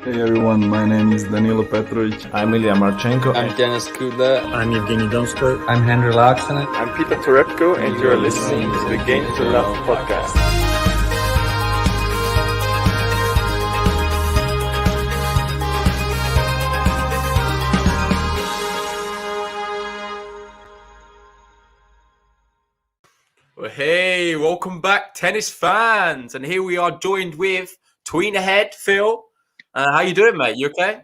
Hey everyone, my name is Danilo Petrovic. I'm Ilya Marchenko. I'm Denis Kudla. I'm Evgeny Donskoy. I'm Henry Laaksonen. I'm Peter Torebko, and you're listening to the Game to Love podcast. Well, hey, welcome back, tennis fans. And here we are joined with Tween Ahead, Phil. How you doing, mate? You okay?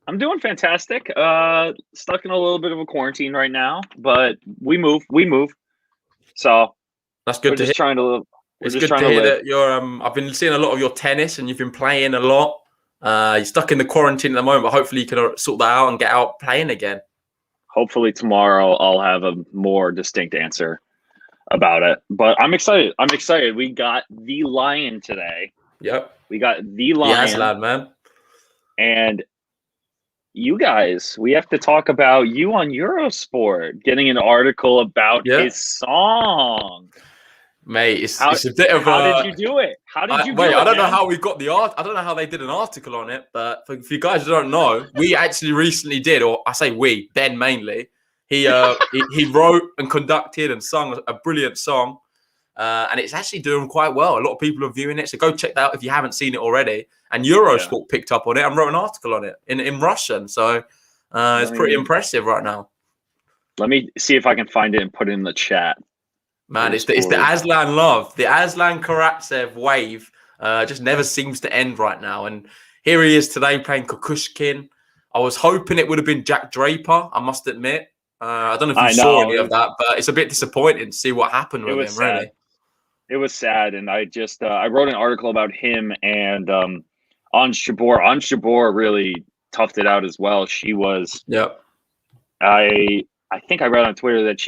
I'm doing fantastic. Stuck in a little bit of a quarantine right now, but we move. So that's good we're to just hear. trying to. It's good to hear that you're. I've been seeing a lot of your tennis, and you've been playing a lot. You're stuck in the quarantine at the moment, but hopefully you can sort that out and get out playing again. Hopefully tomorrow I'll have a more distinct answer about it. But I'm excited. We got the Lion today. Yep. We got the Lion. The Aslan, man. And you guys, we have to talk about you on Eurosport getting an article about his song. Mate, it's a bit of how did you do it? How did you do it? I don't know how we got the art. I don't know how they did an article on it, but for you guys who don't know, we actually recently did, or I say we, Ben mainly. He wrote and conducted and sung a brilliant song. And it's actually doing quite well. A lot of people are viewing it. So go check that out if you haven't seen it already. And Eurosport picked up on it and wrote an article on it in Russian. So it's pretty impressive right now. Let me see if I can find it and put it in the chat. Man, it's the Aslan love. The Aslan Karatsev wave just never seems to end right now. And here he is today playing Kukushkin. I was hoping it would have been Jack Draper, I must admit. I don't know if you saw any of that, but it's a bit disappointing to see what happened with him, really. It was sad, and I just I wrote an article about him and Ons Jabeur. Ons Jabeur really toughed it out as well. She was. Yep. I think I read on Twitter that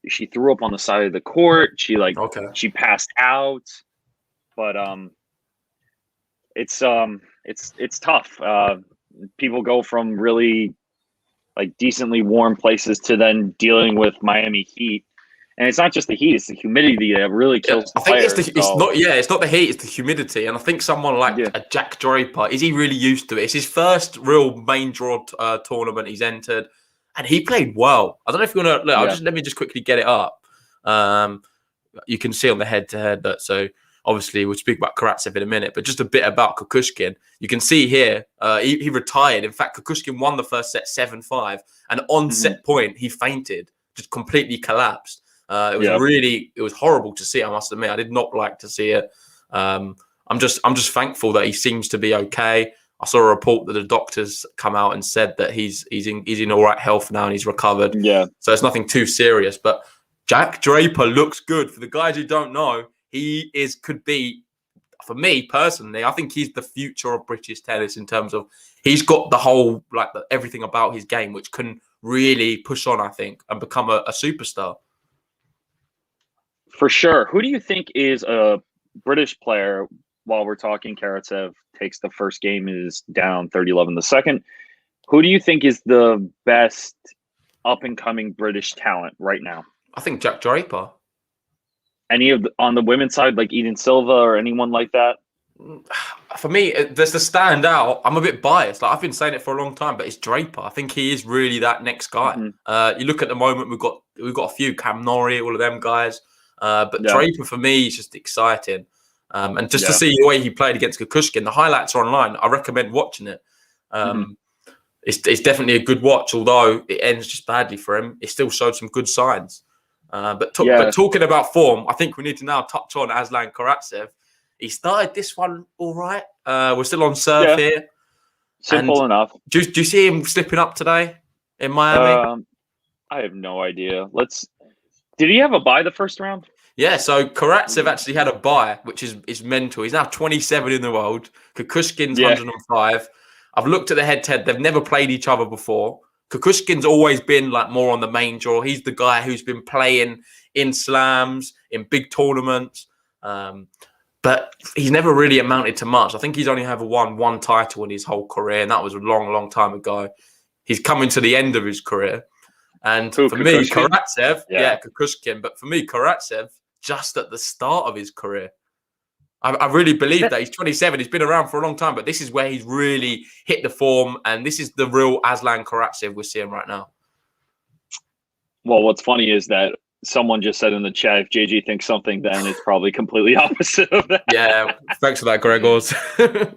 she threw up on the side of the court. She passed out, but it's tough. People go from really decently warm places to then dealing with Miami heat. And it's not just the heat; it's the humidity that really kills the players. It's not the heat; it's the humidity. And I think someone like a Jack Draper, is he really used to it? It's his first real main draw tournament he's entered, and he played well. I don't know if you want to look. Let me just quickly get it up. You can see on the head-to-head that. So obviously we'll speak about Karatsev in a minute, but just a bit about Kukushkin. You can see here he retired. In fact, Kukushkin won the first set 7-5, and on set point he fainted, just completely collapsed. It was horrible to see. I must admit, I did not like to see it. I'm just thankful that he seems to be okay. I saw a report that the doctors come out and said that he's in all right health now and he's recovered. Yeah. So it's nothing too serious. But Jack Draper looks good. For the guys who don't know, could be, for me personally, I think he's the future of British tennis in terms of he's got the whole everything about his game which can really push on, I think, and become a superstar. For sure. Who do you think is a British player, while we're talking Karatsev takes the first game, is down 30-11 the second? Who do you think is the best up-and-coming British talent right now? I think Jack Draper. Any on the women's side, like Eden Silva or anyone like that? For me, there's the standout. I'm a bit biased. I've been saying it for a long time, but it's Draper. I think he is really that next guy. You look at the moment, we've got a few, Cam Norrie, all of them guys. But Draper, for me, is just exciting. And just to see the way he played against Kukushkin, the highlights are online. I recommend watching it. It's definitely a good watch, although it ends just badly for him. It still showed some good signs. But talking about form, I think we need to now touch on Aslan Karatsev. He started this one all right. We're still on serve here. Simple enough. Do you see him slipping up today in Miami? I have no idea. Did he have a bye the first round? Yeah, so Karatsev actually had a bye, which is mental. He's now 27 in the world. Kukushkin's 105. I've looked at the head-to-head. They've never played each other before. Kukushkin's always been more on the main draw. He's the guy who's been playing in slams, in big tournaments. But he's never really amounted to much. I think he's only ever won one title in his whole career, and that was a long, long time ago. He's coming to the end of his career. And for me, Karatsev, Kukushkin. But for me, Karatsev, just at the start of his career. I really believe that. He's 27. He's been around for a long time, but this is where he's really hit the form, and this is the real Aslan Karatsev we're seeing right now. Well, what's funny is that someone just said in the chat, if JG thinks something, then it's probably completely opposite of that. Yeah, thanks for that, Gregors.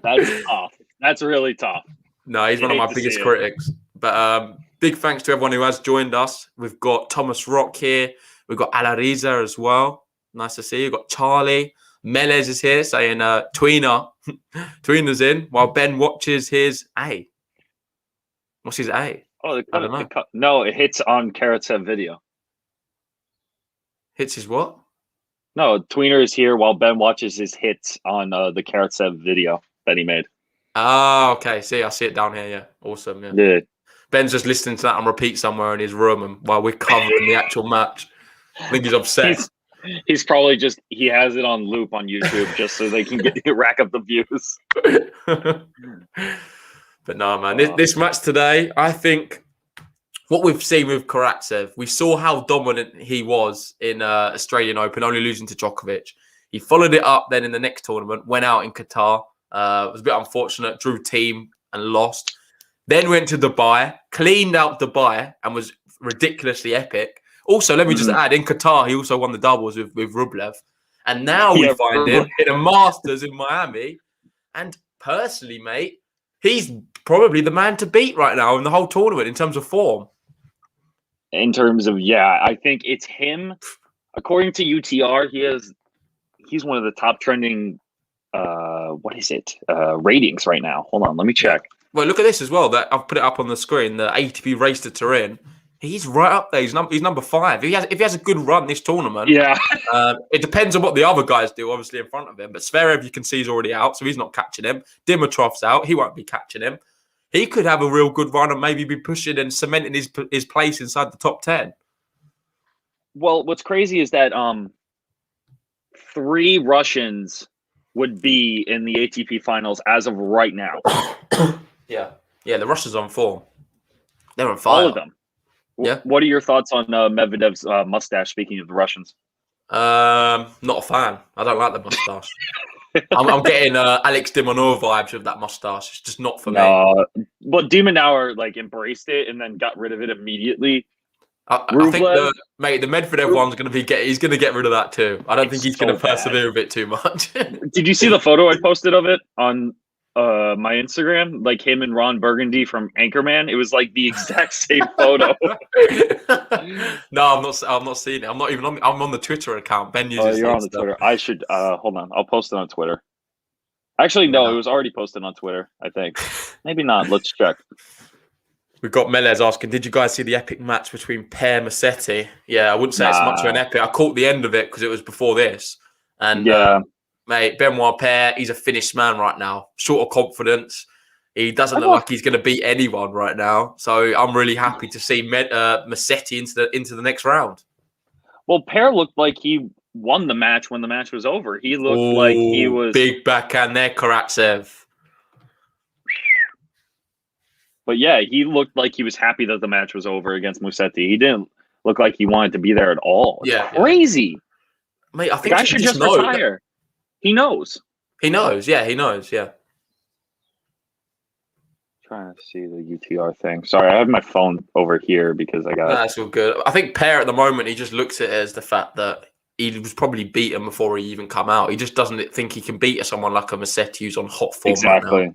That's tough. That's really tough. No, he's one of my biggest critics. But big thanks to everyone who has joined us. We've got Thomas Rock here. We've got Alariza as well. Nice to see you. We've got Charlie. Melez is here saying Tweener. Tweener's in while Ben watches his A. What's his A? Oh, no, it hits on Karatsev video. Hits his what? No, Tweener is here while Ben watches his hits on the Karatsev video that he made. Oh, okay. See, I see it down here. Yeah, awesome. Yeah. Ben's just listening to that on repeat somewhere in his room, and while we're covering the actual match, I think he's upset. He's probably he has it on loop on YouTube just so they can rack up the views. But no, man, this match today, I think what we've seen with Karatsev, we saw how dominant he was in Australian Open, only losing to Djokovic. He followed it up then in the next tournament, went out in Qatar. It was a bit unfortunate, drew team and lost. Then went to Dubai, cleaned out Dubai and was ridiculously epic. Also, let me just add, in Qatar, he also won the doubles with Rublev. And now we find him in a Masters in Miami. And personally, mate, he's probably the man to beat right now in the whole tournament in terms of form. In terms of, I think it's him. According to UTR, he's one of the top trending, ratings right now. Hold on, let me check. Well, look at this as well. That I've put it up on the screen. The ATP Race to Turin. He's right up there. He's number 5. If he has a good run this tournament, it depends on what the other guys do, obviously, in front of him. But Zverev, you can see, is already out, so he's not catching him. Dimitrov's out. He won't be catching him. He could have a real good run and maybe be pushing and cementing his place inside the top 10. Well, what's crazy is that 3 Russians would be in the ATP finals as of right now. Yeah, the Russians on form. They're on fire. All of them. Yeah. What are your thoughts on Medvedev's mustache? Speaking of the Russians, not a fan. I don't like the mustache. I'm getting Alex de Minaur vibes with that mustache. It's just not for me. But de Minaur embraced it and then got rid of it immediately. I think the Medvedev one's going to be he's going to get rid of that too. I don't think he's going to persevere with it too much. Did you see the photo I posted of it on my Instagram? Like him and Ron Burgundy from Anchorman. It was like the exact same photo. No, I'm not seeing it. I'm not even on. I'm on the Twitter account. Ben uses. You're on the Twitter. I should hold on. I'll post it on Twitter. Actually, no, it was already posted on Twitter. I think. Maybe not. Let's check. We've got Melez asking, did you guys see the epic match between Per Musetti? Yeah, I wouldn't say it's much of an epic. I caught the end of it because it was before this. And mate, Benoit Per, he's a finished man right now. Short of confidence. He doesn't look like he's going to beat anyone right now. So I'm really happy to see Musetti into the next round. Well, Per looked like he won the match when the match was over. He looked like he was... Big backhand there, Karatsev. But yeah, he looked like he was happy that the match was over against Musetti. He didn't look like he wanted to be there at all. It's crazy. Mate, I think he should just retire. He knows. He knows. Yeah, he knows. Yeah. Trying to see the UTR thing. Sorry, I have my phone over here because I got... That's all good. I think Per at the moment, he just looks at it as the fact that he was probably beaten before he even come out. He just doesn't think he can beat someone like a Musetti who's on hot form. Exactly. Right now.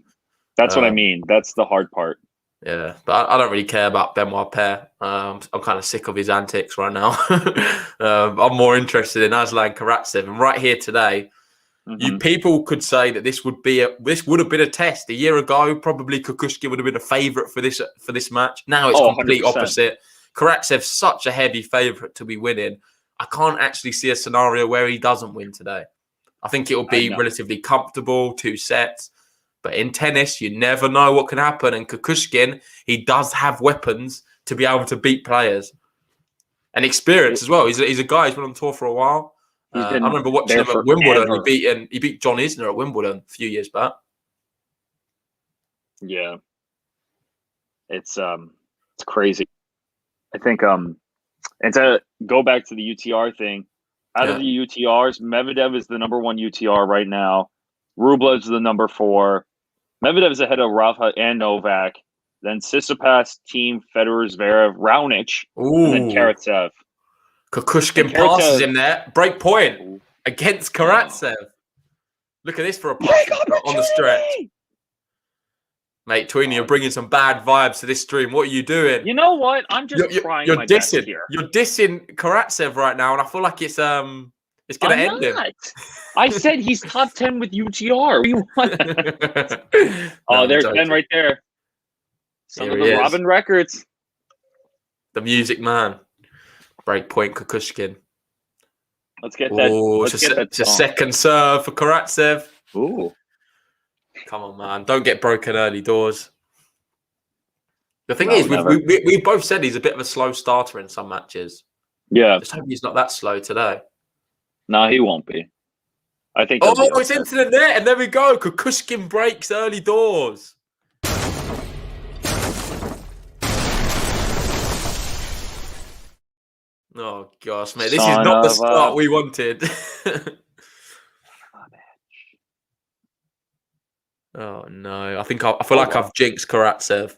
That's what I mean. That's the hard part. Yeah, but I don't really care about Benoit Per. I'm kind of sick of his antics right now. I'm more interested in Aslan Karatsev. And right here today, you people could say that this would have been a test. A year ago, probably Kukushkin would have been a favourite for this match. Now it's complete 100%. Opposite. Karatsev's such a heavy favourite to be winning. I can't actually see a scenario where he doesn't win today. I think it will be relatively comfortable, 2 sets. But in tennis, you never know what can happen. And Kukushkin, he does have weapons to be able to beat players. And experience as well. He's a guy who's been on tour for a while. I remember watching him at Wimbledon. He beat John Isner at Wimbledon a few years back. Yeah. It's crazy. I think and to go back to the UTR thing, Out of the UTRs, Medvedev is the number 1 UTR right now. Rublev's the number 4. Medvedev's ahead of Rafa and Novak. Then Tsitsipas, Team, Federer, Zverev, Raonic, and then Karatsev. Kukushkin passes him there. Break point against Karatsev. Look at this for a pass on the stretch. Mate, Tweeny, you're bringing some bad vibes to this stream. What are you doing? You know what? I'm just trying my best here. You're dissing Karatsev right now, and I feel like it's going to end him. I said he's top 10 with UTR. What do you want? Oh, there's Ben right there. Some of the Robin records. The music man. Break point, Kukushkin. Let's get that. It's a second serve for Karatsev. Ooh. Come on, man. Don't get broken early doors. The thing is, we both said he's a bit of a slow starter in some matches. Yeah. Just hope he's not that slow today. No, he won't be. I think. It's into the net, and there we go. Kukushkin breaks early doors. Oh, gosh, mate. This is not the start we wanted. Oh, no. I feel like I've jinxed Karatsev.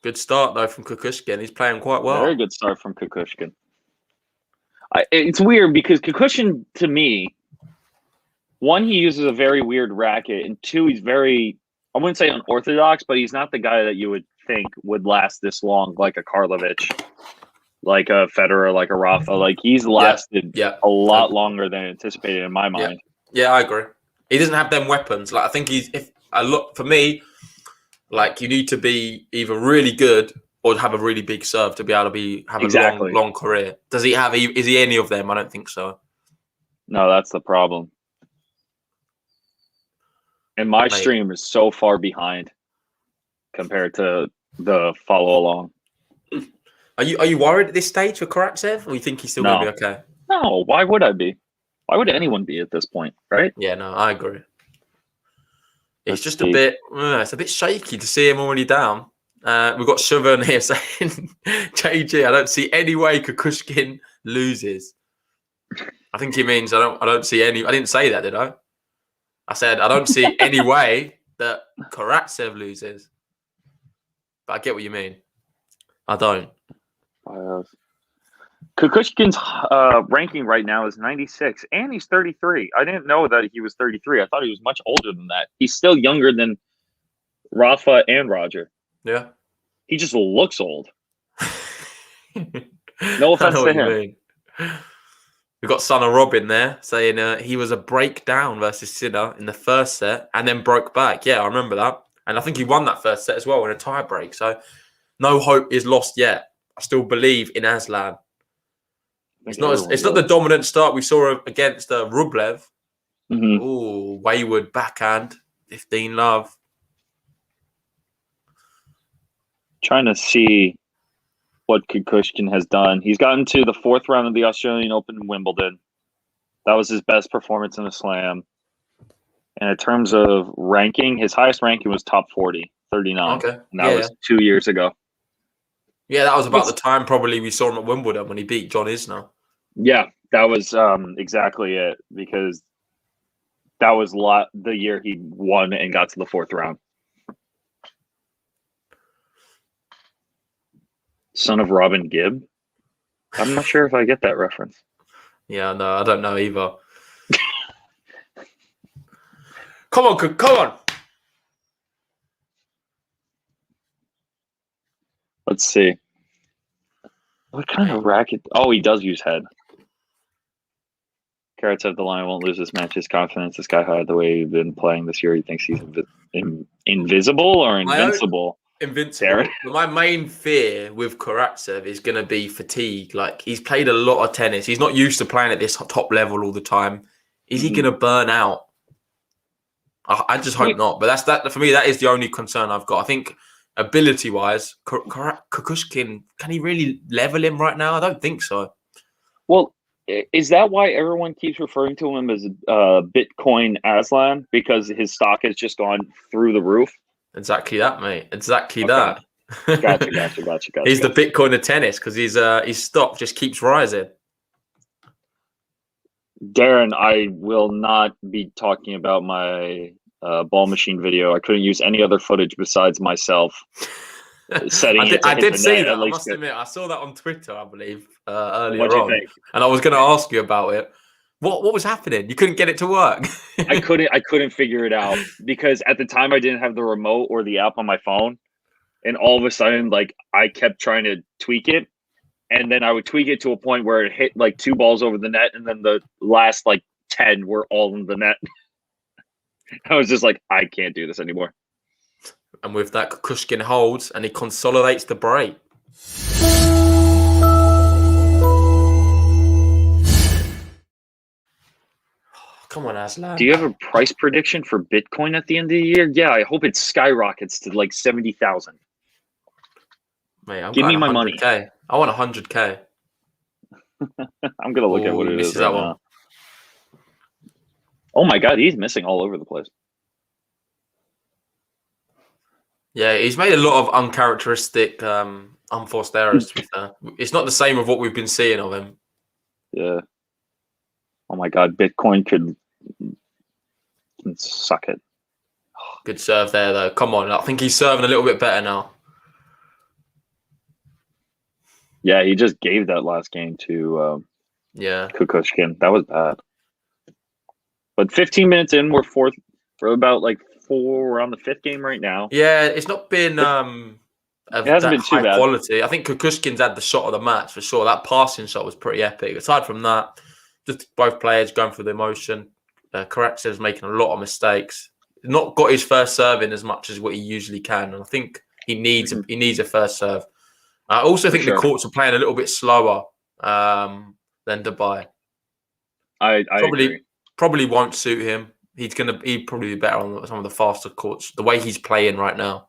Good start, though, from Kukushkin. He's playing quite well. Very good start from Kukushkin. It's weird because Kukushkin, to me, one, he uses a very weird racket, and two, he's very, I wouldn't say unorthodox, but he's not the guy that you would think would last this long, like a Karlovic, like a Federer, like a Rafa. Like, he's lasted a lot longer than anticipated in my mind. Yeah, I agree. He doesn't have them weapons. Like, I think for me, like, you need to be either really good or have a really big serve to be able to have a long career. Is he any of them? I don't think so. No, that's the problem. And my stream is so far behind compared to the follow along. Are you worried at this stage for Karatsev, or you think he's still going to be okay? No, why would I be? Why would anyone be at this point, right? Yeah, no, I agree. It's just a bit shaky to see him already down. We've got Shuvan here saying, JG, I don't see any way Kukushkin loses. I think he means I don't see any. I didn't say that, did I? I said I don't see any way that Karatsev loses. But I get what you mean. I don't. Kukushkin's ranking right now is 96, and he's 33. I didn't know that he was 33. I thought he was much older than that. He's still younger than Rafa and Roger. Yeah. He just looks old. No offense to him. We've got Son of Robin there saying he was a breakdown versus Sinner in the first set and then broke back. Yeah, I remember that. And I think he won that first set as well in a tie break. So no hope is lost yet. I still believe in Aslan. It's not the dominant start we saw against Rublev. Mm-hmm. Ooh, wayward backhand, 15 love. Trying to see what Kukushkin has done. He's gotten to the 4th round of the Australian Open in Wimbledon. That was his best performance in a slam. And in terms of ranking, his highest ranking was top 40, 39. Okay. And that was 2 years ago. Yeah, that was about the time probably we saw him at Wimbledon when he beat John Isner. Yeah, that was exactly it, because that was the year he won and got to the 4th round. Son of Robin Gibb? I'm not sure if I get that reference. Yeah, no, I don't know either. Come on. Let's see. What kind of racket? Oh, he does use head. Karatsev, the Lion, won't lose this match. His confidence is sky high the way he's been playing this year. He thinks he's invisible or invincible. Invincible. But my main fear with Karatsev is going to be fatigue. Like, he's played a lot of tennis. He's not used to playing at this top level all the time. Is he going to burn out? I just hope not. But that for me, that is the only concern I've got. I think ability-wise, Kukushkin, can he really level him right now? I don't think so. Well, is that why everyone keeps referring to him as Bitcoin Aslan? Because his stock has just gone through the roof? Exactly that, mate. Exactly that. Gotcha. He's the Bitcoin of tennis because his stock just keeps rising. Darren, I will not be talking about my ball machine video. I couldn't use any other footage besides myself setting it to I hit did the see net. that. At I least must admit, I saw that on Twitter, I believe, earlier What'd you on, think? and I was going to ask you about it. What was happening? You couldn't get it to work. I couldn't figure it out because at the time I didn't have the remote or the app on my phone, and all of a sudden, like I kept trying to tweak it, and then I would tweak it to a point where it hit like 2 balls over the net, and then the last like 10 were all in the net. I was just like, I can't do this anymore. And with that, Kukushkin holds and he consolidates the break. Come on, Aslan. Do you have a price prediction for Bitcoin at the end of the year? Yeah, I hope it skyrockets to like 70,000. Mate, Give me my money. I want 100K. I'm gonna look at what it is that right one. now. Oh my god, he's missing all over the place. Yeah, he's made a lot of uncharacteristic, unforced errors. To be fair, it's not the same of what we've been seeing of him. Yeah. Oh my god, Bitcoin can suck it. Good serve there, though. Come on, I think he's serving a little bit better now. Yeah, he just gave that last game to Kukushkin. That was bad. But 15 minutes in, we're about like 4. We're on the 5th game right now. Yeah, it's not been it hasn't been too high bad. quality. I think Kukushkin's had the shot of the match for sure. That passing shot was pretty epic. Aside from that, just both players going through the emotion. Karatsev's making a lot of mistakes. He's not got his first serve in as much as what he usually can, and I think he needs a first serve. I also think the courts are playing a little bit slower than Dubai. I agree. Probably won't suit him. He'd probably be better on some of the faster courts. The way he's playing right now.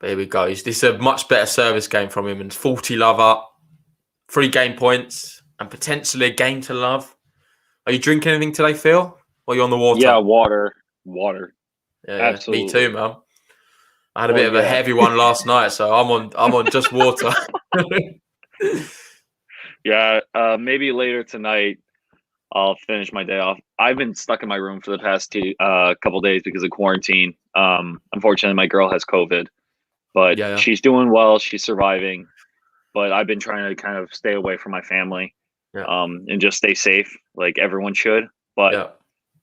There we go. This is a much better service game from him, and 40 love up, 3 game points, and potentially a game to love. Are you drinking anything today, Phil? Or are you on the water? Yeah, water. Yeah, absolutely. Me too, man. I had a bit of a heavy one last night, so I'm on just water. Yeah, maybe later tonight I'll finish my day off. I've been stuck in my room for the past couple days because of quarantine. Unfortunately, my girl has COVID, but she's doing well. She's surviving, but I've been trying to kind of stay away from my family, and just stay safe, like everyone should. But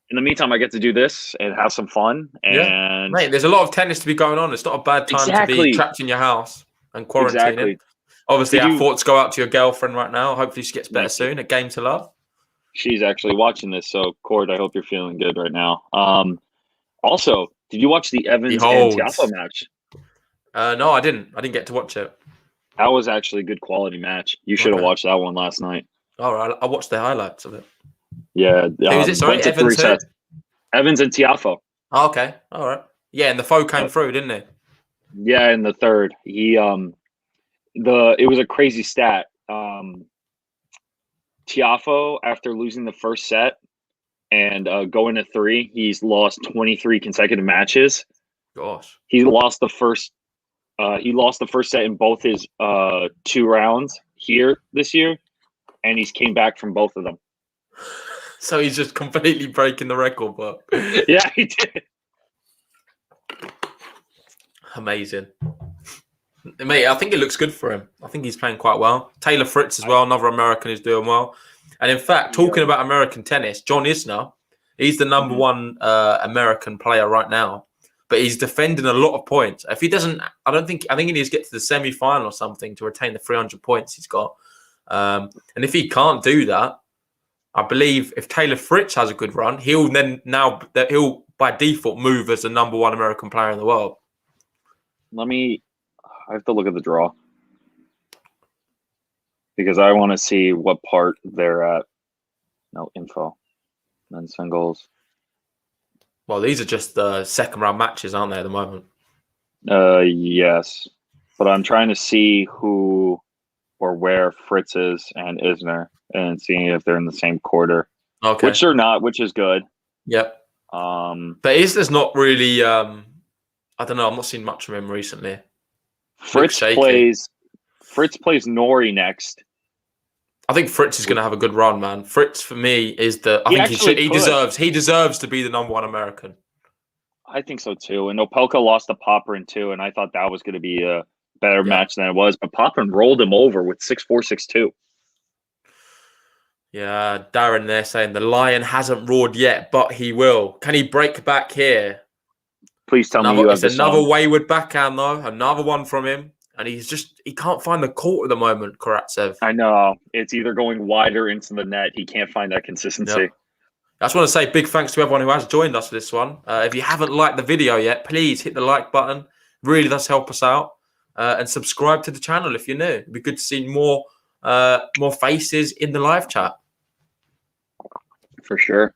in the meantime, I get to do this and have some fun. And mate, there's a lot of tennis to be going on. It's not a bad time to be trapped in your house and quarantining. Exactly. Obviously, our thoughts go out to your girlfriend right now. Hopefully, she gets better soon. A game to love. She's actually watching this, so Cord, I hope you're feeling good right now. Also, did you watch the Evans and Tiafoe match? No, I didn't. I didn't get to watch it. That was actually a good quality match. You should have watched that one last night. All right, I watched the highlights of it. Yeah. Who is it? Sorry, Evans. Evans and Tiafoe. Oh, okay. All right. Yeah, and the foe came through, didn't it? Yeah, in the third, he it was a crazy stat. Tiafoe, after losing the first set and going to 3, he's lost 23 consecutive matches. Gosh. He lost the first set in both his 2 rounds here this year, and he's came back from both of them. So he's just completely breaking the record book. Yeah, he did. Amazing. Mate, I think it looks good for him. I think he's playing quite well. Taylor Fritz as well, another American who's doing well. And in fact, talking about American tennis, John Isner, he's the number 1 American player right now. But he's defending a lot of points. If he doesn't, I think he needs to get to the semi-final or something to retain the 300 points he's got. And if he can't do that, I believe if Taylor Fritz has a good run, he'll by default move as the number 1 American player in the world. I have to look at the draw because I want to see what part they're at. No info. Men's singles. Well, these are just the second round matches, aren't they, at the moment? Yes. But I'm trying to see who or where Fritz is and Isner and seeing if they're in the same quarter. Okay. Which they're not, which is good. Yep. But Isler's not really. I don't know. I'm not seen much from him recently. Fritz plays Nori next. I think Fritz is going to have a good run, man. Fritz for me is the. He deserves to be the number one American. I think so too. And Opelka lost to Popperin too, and I thought that was going to be a better match than it was. But Popperin rolled him over with 6-4, 6-2. Yeah, Darren there saying the lion hasn't roared yet, but he will. Can he break back here? Please tell me you have It's another wayward backhand though. Another one from him. And he can't find the court at the moment, Karatsev. I know. It's either going wider into the net. He can't find that consistency. Yep. I just want to say big thanks to everyone who has joined us for this one. If you haven't liked the video yet, please hit the like button. Really does help us out. And subscribe to the channel if you're new. It'd be good to see more faces in the live chat. For sure.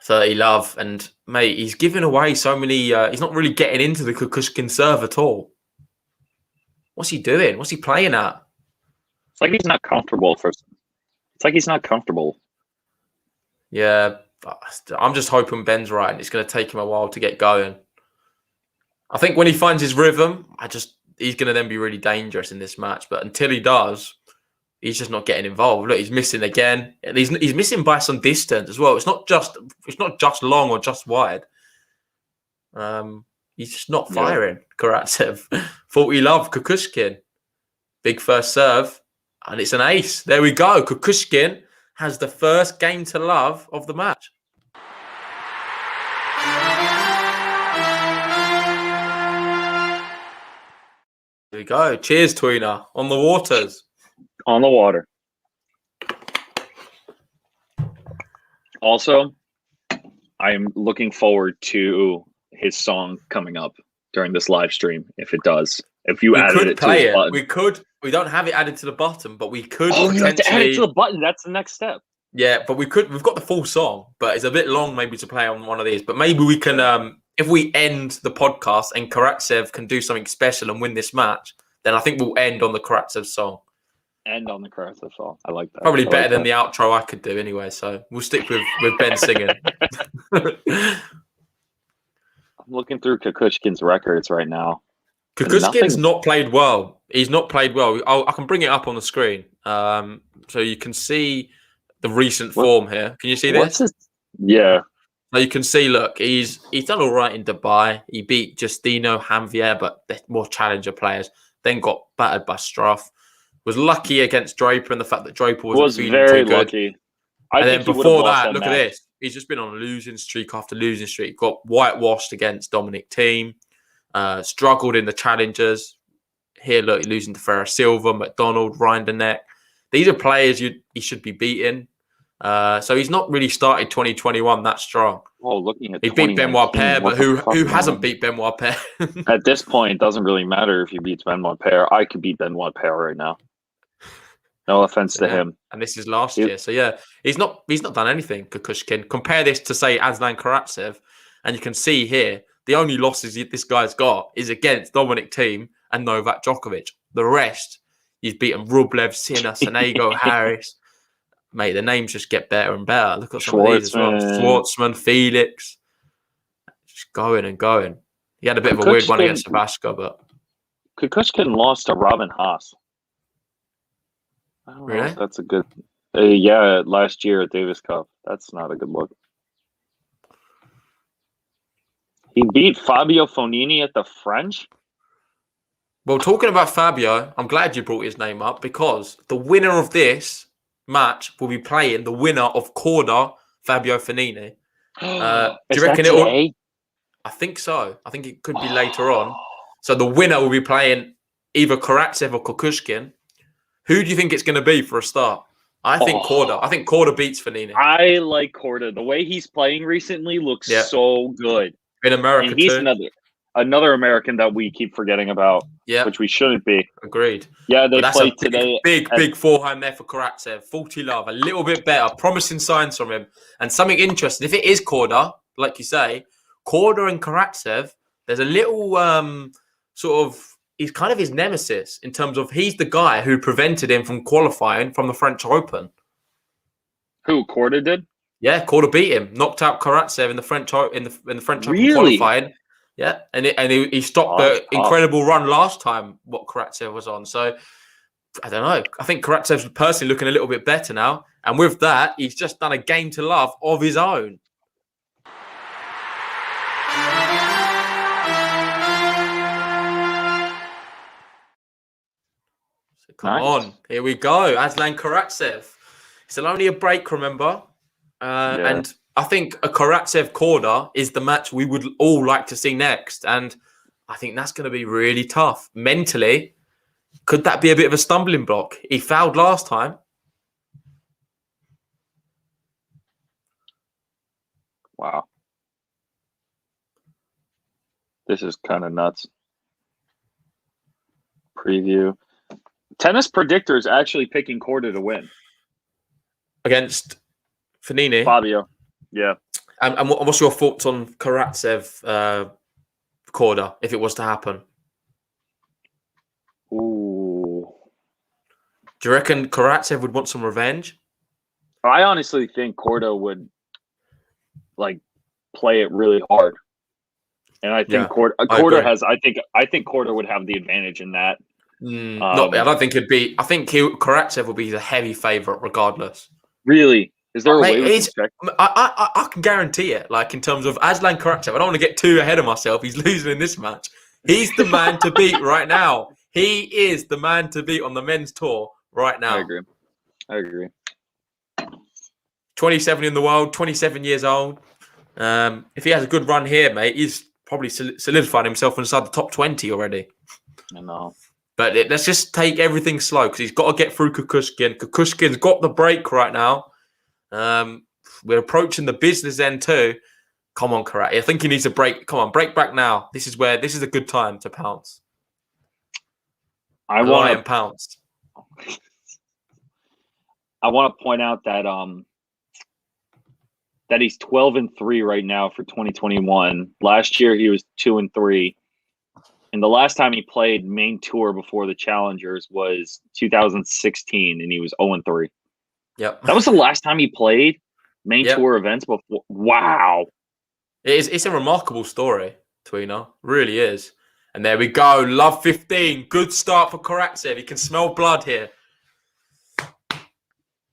30 love. And, mate, he's giving away so many... he's not really getting into the Kukushkin serve at all. What's he doing? What's he playing at? It's like he's not comfortable. Yeah, I'm just hoping Ben's right and it's going to take him a while to get going. I think when he finds his rhythm, he's going to then be really dangerous in this match. But until he does, he's just not getting involved. Look, he's missing again. And he's missing by some distance as well. It's not just long or just wide. He's just not firing. Karatsev. 40 love, Kukushkin. Big first serve. And it's an ace. There we go. Kukushkin has the first game to love of the match. There we go. Cheers, Tweener. On the waters. On the water. Also, I'm looking forward to his song coming up during this live stream. If it does, if you added it to the button, we could. We don't have it added to the bottom, but we could. Oh, you have to add it to the button. That's the next step. Yeah, but we could. We've got the full song, but it's a bit long maybe to play on one of these. But maybe we can. If we end the podcast and Karatsev can do something special and win this match, then I think we'll end on the Karatsev song. End on the Karatsev song. I like that. Probably better than the outro I could do anyway. So we'll stick with Ben singing. I'm looking through Kukushkin's records right now. Kukushkin's not played well. He's not played well. I can bring it up on the screen, so you can see the recent form here. Can you see this? Yeah. So you can see. Look, he's done all right in Dubai. He beat Justino, Janvier, but they're more challenger players. Then got battered by Struff. Was lucky against Draper, and the fact that Draper was very lucky. And then before that, look at this. He's just been on a losing streak after losing streak. Got whitewashed against Dominic Thiem. Struggled in the challengers. Here, look, losing to Ferrer Silva, McDonald, Rinderneck. These are players he should be beating. So he's not really started 2021 that strong. Oh, looking at he beat Benoit Paire, but who hasn't beat Benoit Paire? At this point, it doesn't really matter if he beats Benoit Paire. I could beat Benoit Paire right now. No offense to him. And this is last year. So yeah, he's not done anything, Kukushkin. Compare this to say Aslan Karatsev, and you can see here the only losses this guy's got is against Dominic Thiem and Novak Djokovic. The rest, he's beaten Rublev, Sinner, Sonego, Harris. Mate, the names just get better and better. Look at some of these as well. Schwartzman, Felix. Just going and going. He had a bit of a weird one against Sabashka, but Kukushkin lost to Robin Haas. I don't know if that's a good... yeah, last year at Davis Cup. That's not a good look. He beat Fabio Fognini at the French? Well, talking about Fabio, I'm glad you brought his name up because the winner of this match will be playing the winner of Corda, Fabio Fognini. Do you reckon it will? I think so. I think it could be later on. So the winner will be playing either Karatsev or Kukushkin. Who do you think it's going to be for a start? I think Corda. I think Corda beats Fognini. I like Corda. The way he's playing recently looks so good. In America, and he's another American that we keep forgetting about, which we shouldn't be. Agreed. Yeah, they played today. Big forehand there for Karatsev. 40 love. A little bit better. Promising signs from him. And something interesting. If it is Corda, like you say, Corda and Karatsev, there's a little he's kind of his nemesis in terms of he's the guy who prevented him from qualifying from the French Open. Who, Corda did? Yeah, Korda beat him, knocked out Karatsev in the French in the French Open Really? qualifying. Yeah, and he stopped that's the tough. incredible run last time what Karatsev was on. So I don't know. I think Karatsev's personally looking a little bit better now, and with that, he's just done a game to love of his own. So come on, here we go, Aslan Karatsev. It's only a break, remember, and I think a Karatsev Korda is the match we would all like to see next, and I think that's going to be really tough mentally. Could that be a bit of a stumbling block? He fouled last time. Wow. This is kind of nuts. Preview. Tennis Predictor is actually picking Korda to win. Against Fanini. Fabio. Yeah. And what's your thoughts on Karatsev Korda if it was to happen? Ooh. Do you reckon Karatsev would want some revenge? I honestly think Korda would play it really hard. And I think Korda has I think Korda would have the advantage in that. I don't think it'd be. I think Karatsev would be the heavy favorite regardless. Really? Is there a way we can check? I can guarantee it. Like in terms of Aslan Karatsev, I don't want to get too ahead of myself. He's losing in this match. He's the man to beat right now. He is the man to beat on the men's tour right now. I agree. 27 in the world, 27 years old. If he has a good run here, mate, he's probably solidified himself inside the top 20 already. I know. But let's just take everything slow because he's got to get through Kukushkin. Kukushkin's got the break right now. We're approaching the business end too. Come on, Karat. I think he needs a break. Come on, break back now. This is a good time to pounce. I want to pounce. I want to point out that that he's 12-3 right now for 2021. Last year he was 2-3. And the last time he played main tour before the Challengers was 2016, and he was 0-3. Yep. That was the last time he played main tour events before. Wow. It's a remarkable story, Tweener. Really is. And there we go. Love 15. Good start for Karatsev. He can smell blood here.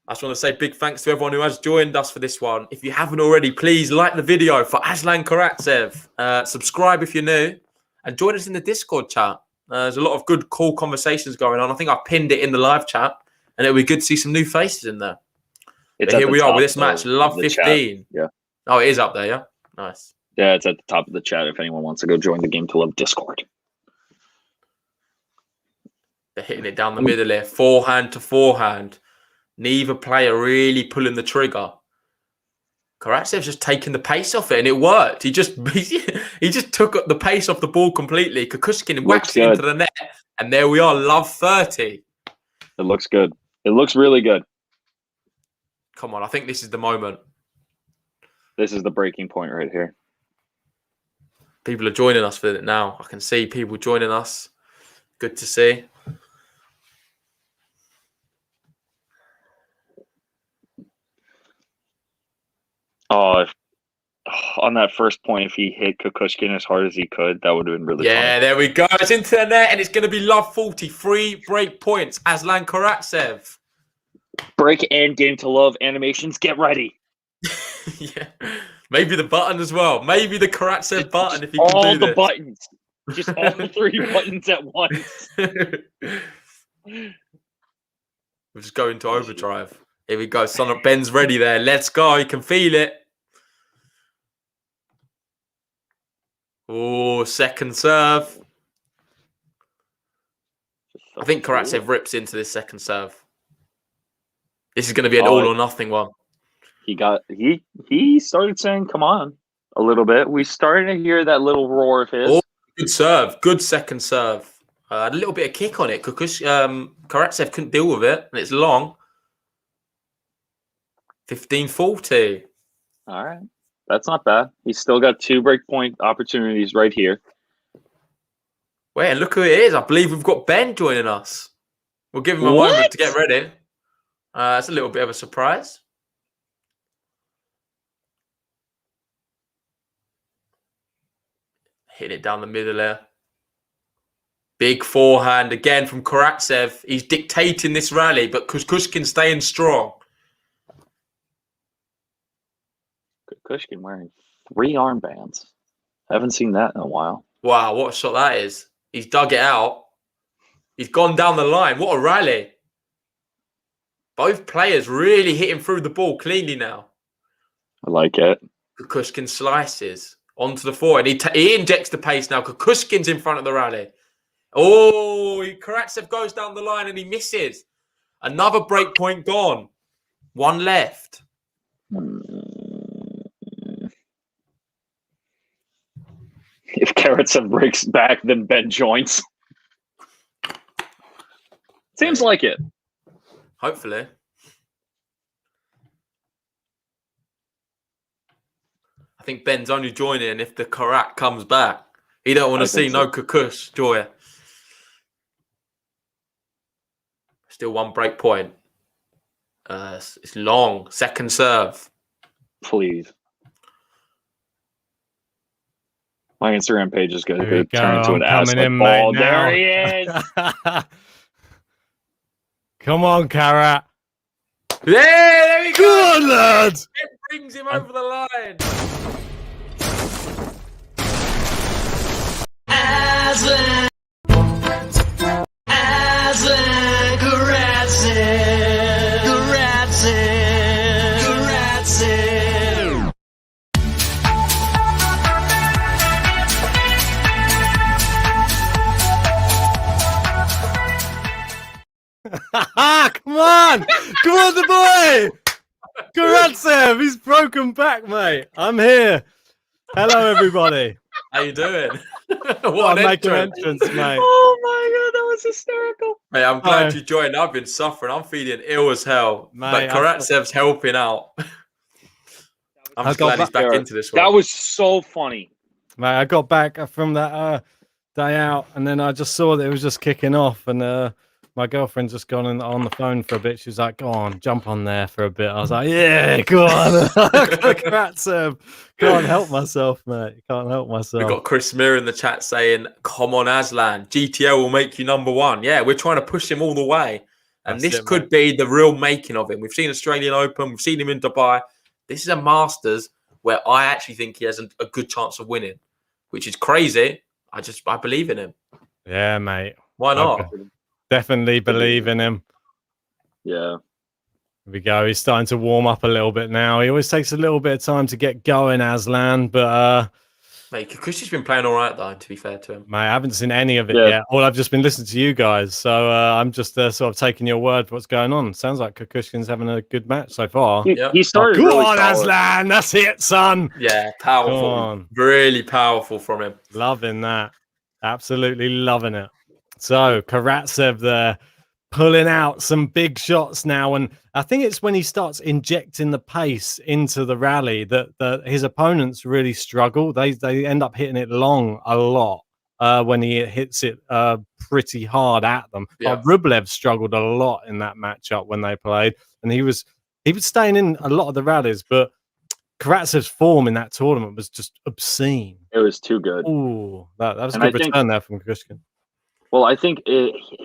I just want to say big thanks to everyone who has joined us for this one. If you haven't already, please like the video for Aslan Karatsev. Subscribe if you're new. And join us in the Discord chat. There's a lot of good, cool conversations going on. I think I pinned it in the live chat. And it'll be good to see some new faces in there. Here we are with this match. Love 15. Chat. Yeah. Oh, it is up there, yeah? Nice. Yeah, it's at the top of the chat if anyone wants to go join the Game to Love Discord. They're hitting it down the middle here. Forehand to forehand. Neither player really pulling the trigger. Karatsev's just taking the pace off it, and it worked. He just took the pace off the ball completely. Kukushkin whacked it into the net, and there we are. Love 30. It looks good. It looks really good. Come on, I think this is the moment. This is the breaking point right here. People are joining us for it now. I can see people joining us. Good to see. Oh, on that first point, if he hit Kukushkin as hard as he could, that would have been really funny. There we go. It's into the net, and it's going to be Love 40. 3 break points. Aslan Karatsev. Break and Game to Love animations. Get ready. Yeah. Maybe the button as well. Maybe the Karatsev button if you can do all the this. buttons. Just all the 3 buttons at once. We'll just go into overdrive. Here we go. Son of Ben's ready there. Let's go. You can feel it. Oh, second serve. I think Karatsev rips into this second serve. This is going to be an all or nothing one. He started saying, come on, a little bit. We started to hear that little roar of his. Oh, good serve. Good second serve. Had a little bit of kick on it. Karatsev couldn't deal with it, and it's long. 15-40. All right. That's not bad. He's still got 2 breakpoint opportunities right here. Wait, and look who it is. I believe we've got Ben joining us. We'll give him a moment to get ready. It's a little bit of a surprise. Hitting it down the middle there. Big forehand again from Karatsev. He's dictating this rally, but Kukushkin staying strong. Kukushkin wearing 3 armbands. Haven't seen that in a while. Wow, what a shot that is. He's dug it out. He's gone down the line. What a rally. Both players really hitting through the ball cleanly now. I like it. Kukushkin slices onto the forehand. He injects the pace now. Kukushkin's in front of the rally. Oh, Karatsev goes down the line and he misses. Another break point gone. One left. If Karatsev breaks back, then Ben joins. Seems like it. Hopefully. I think Ben's only joining if the Karat comes back. He don't want to see no Kukush joy. Still one break point. It's long. Second serve. Please. My Instagram page is going to turn into an Aslan ball. There he is. Come on, Karat. Yeah, there we go. Good, lads. It brings him over the line. Aslan, Karatsev, Karatsev. Come on, the boy. Karatsev, he's broken back, mate. I'm here. Hello, everybody. How you doing? What an entrance, mate. Oh my god, that was hysterical. Mate, I'm glad you joined. I've been suffering. I'm feeling ill as hell. Mate, but Karatsev's helping out. I'm just glad he's back into this one. That was so funny. Mate, I got back from that day out, and then I just saw that it was just kicking off, and my girlfriend's just gone on the phone for a bit. She was like, "Go on, jump on there for a bit." I was like, "Yeah, go on, Karatsev. Can't help myself, mate. Can't help myself." We've got Chris Mir in the chat saying, "Come on, Aslan. GTL will make you #1." Yeah, we're trying to push him all the way, and this could be the real making of him. We've seen Australian Open. We've seen him in Dubai. This is a Masters where I actually think he has a good chance of winning, which is crazy. I believe in him. Yeah, mate. Why not? Okay. Definitely believe in him. Yeah. Here we go. He's starting to warm up a little bit now. He always takes a little bit of time to get going, Aslan, but mate, Kukushi's been playing all right though, to be fair to him. Mate, I haven't seen any of it yet. All I've just been listening to you guys, so I'm just sort of taking your word for what's going on. Sounds like Kukushkin's having a good match so far. He started Go really on, solid. Aslan. That's it, son. Yeah, powerful. Really powerful from him. Loving that. Absolutely loving it. So Karatsev there pulling out some big shots now, and I think it's when he starts injecting the pace into the rally that his opponents really struggle. They end up hitting it long a lot when he hits it pretty hard at them. Yeah. But Rublev struggled a lot in that matchup when they played, and he was staying in a lot of the rallies, but Karatsev's form in that tournament was just obscene. It was too good. Ooh, that was a good return there from Kukushkin. Well, I think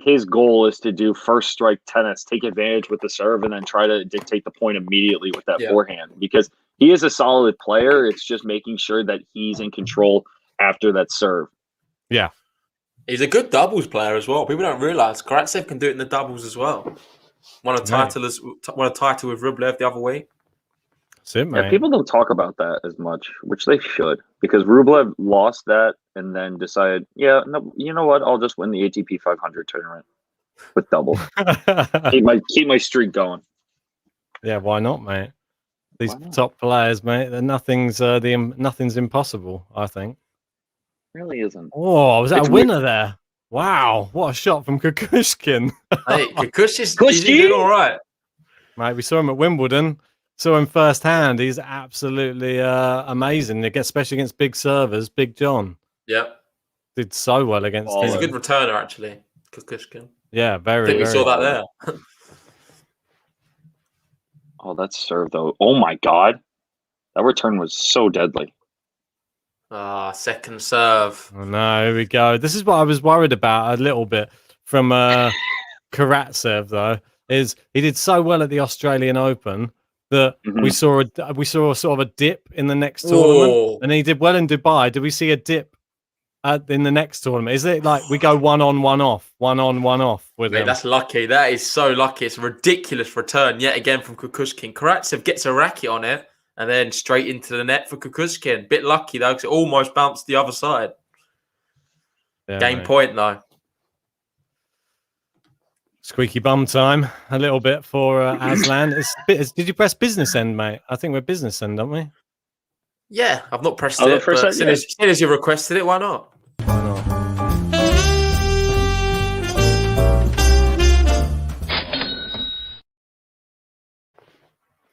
his goal is to do first strike tennis, take advantage with the serve, and then try to dictate the point immediately with that forehand. Because he is a solid player. It's just making sure that he's in control after that serve. Yeah. He's a good doubles player as well. People don't realize Karatsev can do it in the doubles as well. Won a title with Rublev the other week. Yeah, people don't talk about that as much, which they should, because Rublev lost that and then decided, you know what? I'll just win the ATP 500 tournament with double. keep my streak going. Yeah, why not, mate? These top players, mate. Nothing's impossible. I think. Really isn't. Oh, was that a winner there? Wow, what a shot from Kukushkin. Hey, Kukushkin's doing all right. Mate, we saw him at Wimbledon. Saw him firsthand. He's absolutely amazing. Especially against big servers, Big John. Yep. Did so well against him. He's a good returner, actually, Kukushkin. Yeah, very. I think we saw that there. Oh, that serve though. Oh my god, that return was so deadly. Second serve. Oh, no, here we go. This is what I was worried about a little bit from Karatsev, though, is he did so well at the Australian Open that we saw sort of a dip in the next tournament, Whoa. and he did well in Dubai. Did we see a dip in the next tournament? Is it like we go 1 on, 1 off, 1 on, 1 off with him? That's lucky. That is so lucky. It's a ridiculous return yet again from Kukushkin. Karatsev gets a racket on it and then straight into the net for Kukushkin. Bit lucky though, because it almost bounced the other side. Yeah, Game mate. point though. Squeaky bum time a little bit for Aslan. Did you press business end, mate? I think we're business end, aren't we? Yeah, I've not pressed it. But as soon as you requested it, why not? Why not?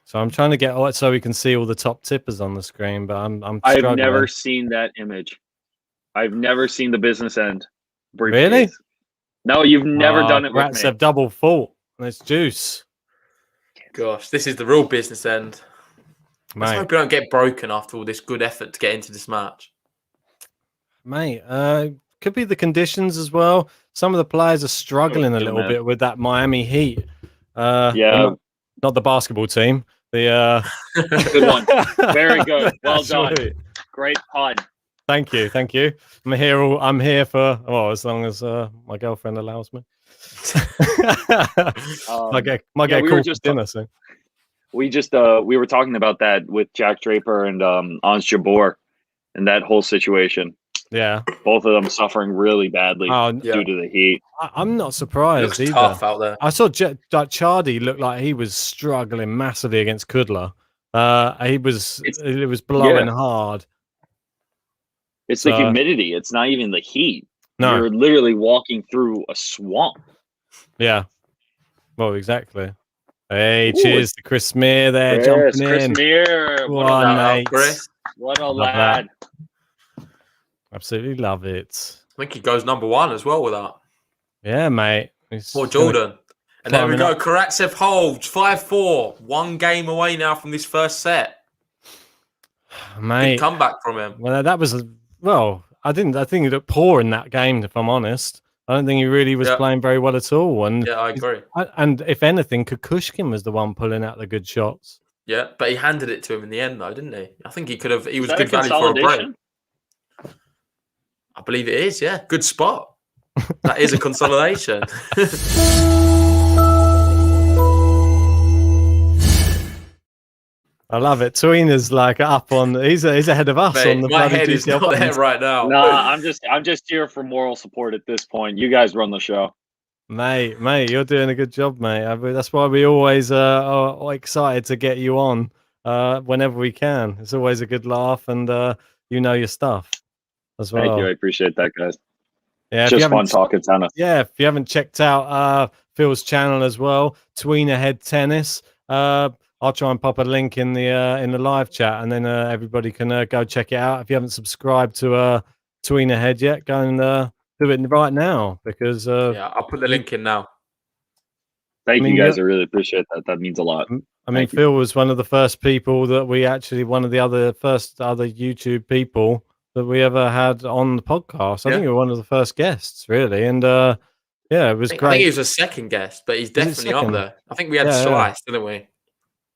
So I'm trying to get so we can see all the top tippers on the screen, but I'm struggling. I've never seen that image. I've never seen the business end briefcase. Really? No, you've never done it with Rats me. have double fault. It's juice. Gosh, this is the real business end. Let's Mate. hope we don't get broken after all this good effort to get into this match. Mate, could be the conditions as well. Some of the players are struggling a little bit with that Miami Heat. Yeah. Not the basketball team. The Good one. Very good. Well done. Sweet. Great pun. Thank you. I'm here for as long as my girlfriend allows me. I get called for dinner soon. We were talking about that with Jack Draper and Ons Jabeur and that whole situation. Yeah, both of them suffering really badly due to the heat. I'm not surprised Looks either. tough out there. I saw Chardy looked like he was struggling massively against Kudla. It was blowing hard. It's the humidity. It's not even the heat. No. You're literally walking through a swamp. Yeah. Well, exactly. Hey, cheers to Chris Meir there, jumping Chris in. Meir. What a lad. Absolutely love it. I think he goes number 1 as well with that. Yeah, mate. Poor Jordan. And there we go. Karatsev holds 5-4. 1 game away now from this first set. Mate. Good comeback from him. Well, that was I think he looked poor in that game, if I'm honest. I don't think he really was playing very well at all. And yeah, I agree. And if anything, Kukushkin was the one pulling out the good shots. Yeah, but he handed it to him in the end, though, didn't he? I think he could have. He was good value for a break. I believe it is. Yeah, good spot. That is a consolidation. I love it. Tweener's like up on. He's ahead of us on the. My head is not there right now. No, I'm just here for moral support at this point. You guys run the show, mate. You're doing a good job, mate. That's why we always are excited to get you on whenever we can. It's always a good laugh, and you know your stuff as well. Thank you. I appreciate that, guys. Yeah, it's just fun talking tennis. Yeah, if you haven't checked out Phil's channel as well, Tweener Head Tennis. I'll try and pop a link in the live chat, and then everybody can go check it out. If you haven't subscribed to Tweener Head yet, go and do it right now because I'll put the link in now. Thank you guys. I really appreciate that. That means a lot. I mean, Phil was one of the first people that we actually one of the first YouTube people that we ever had on the podcast. I think you were one of the first guests, really, and it was great. I think he was a second guest, but he's definitely up there. I think we had Slice, didn't we?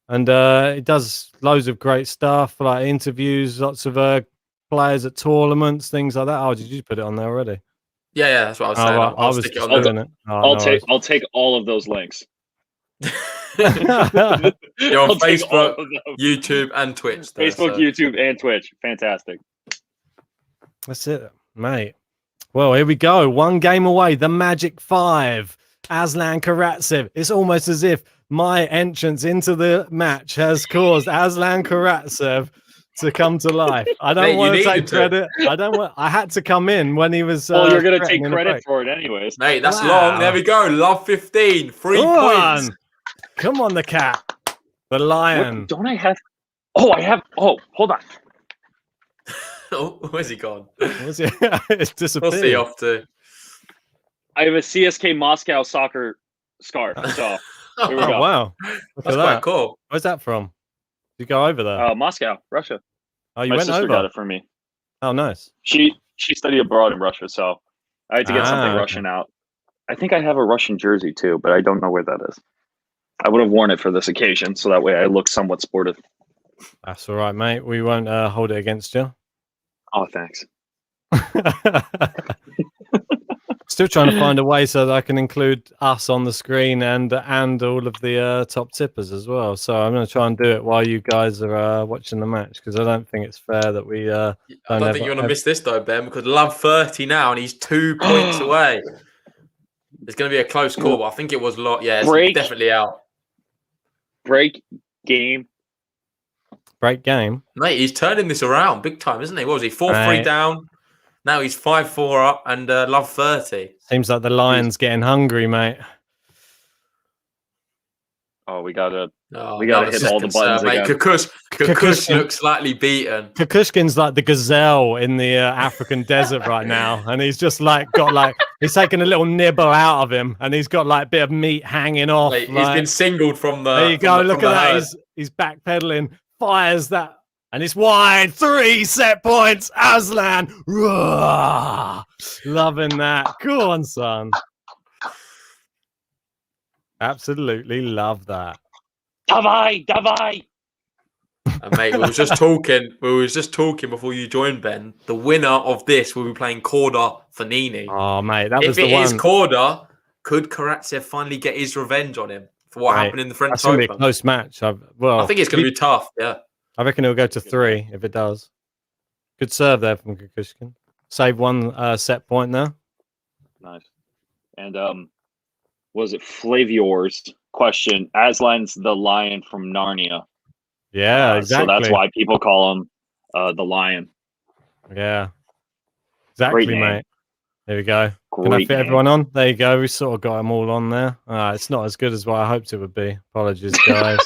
And it does loads of great stuff, like interviews, lots of players at tournaments, things like that. Oh, did you put it on there already? Yeah, that's what I was saying. I was stick it on doing it. I'll take all of those links. You're on Facebook, YouTube, and Twitch. Facebook, YouTube, and Twitch. Fantastic. That's it, mate. Well, here we go. 1 game away. The Magic 5. Aslan Karatsev. It's almost as if my entrance into the match has caused Aslan Karatsev to come to life. I don't want to take credit. I had to come in when he was. Well, you're going to take credit for it anyways. Mate, that's long. There we go. Love 15. 3 points. Come on, the cat. The lion. What, don't I have? Oh, I have. Oh, hold on. Oh, where's he gone? It's disappeared. What's he off to? I have a CSK Moscow soccer scarf. So here we go. Wow. That's quite cool. Where's that from? Did you go over there? Moscow, Russia. Oh, you My went sister over? got it for me. Oh, nice. She studied abroad in Russia, so I had to get something okay. Russian out. I think I have a Russian jersey too, but I don't know where that is. I would have worn it for this occasion, so that way I look somewhat sportive. That's all right, mate. We won't hold it against you. Oh, thanks. Still trying to find a way so that I can include us on the screen and all of the top tippers as well. So I'm going to try and do it while you guys are watching the match, because I don't think it's fair that we. I don't think you're going to miss this though, Ben, because Love 30 now, and he's 2 points away. It's going to be a close call, but I think it was yeah, it's definitely out. Break game. Break game. Mate, he's turning this around big time, isn't he? What was he? 4-3 down. Now he's 5-4 up and Love 30. Seems like the Lions getting hungry, mate. Oh, we gotta hit all the buttons mate. again. Kukushkin looks slightly beaten. Kukushkin's like the gazelle in the African desert right now, and he's just he's taking a little nibble out of him, and he's got like a bit of meat hanging off. Mate, he's been singled from the. There you go. Look at that. He's backpedaling. Fires that. And it's wide. 3 set points. Aslan. Roar. Loving that. Go on, son. Absolutely love that. Davai. And mate, we was just talking before you joined, Ben. The winner of this will be playing Korda for Nini. Oh, mate, that was the one. If it is one. Korda, could Karatsev finally get his revenge on him for what happened in the French Open? That's going to be a close match. I think it's going to be tough, yeah. I reckon it'll go to 3 if it does. Good serve there from Kukushkin. Save 1 set point there. Nice. And was it Flavior's question? Aslan's the lion from Narnia. Yeah, exactly. So that's why people call him the lion. Yeah. Exactly, mate. There we go. Can I fit name. everyone on? There you go. We sort of got them all on there. It's not as good as what I hoped it would be. Apologies, guys.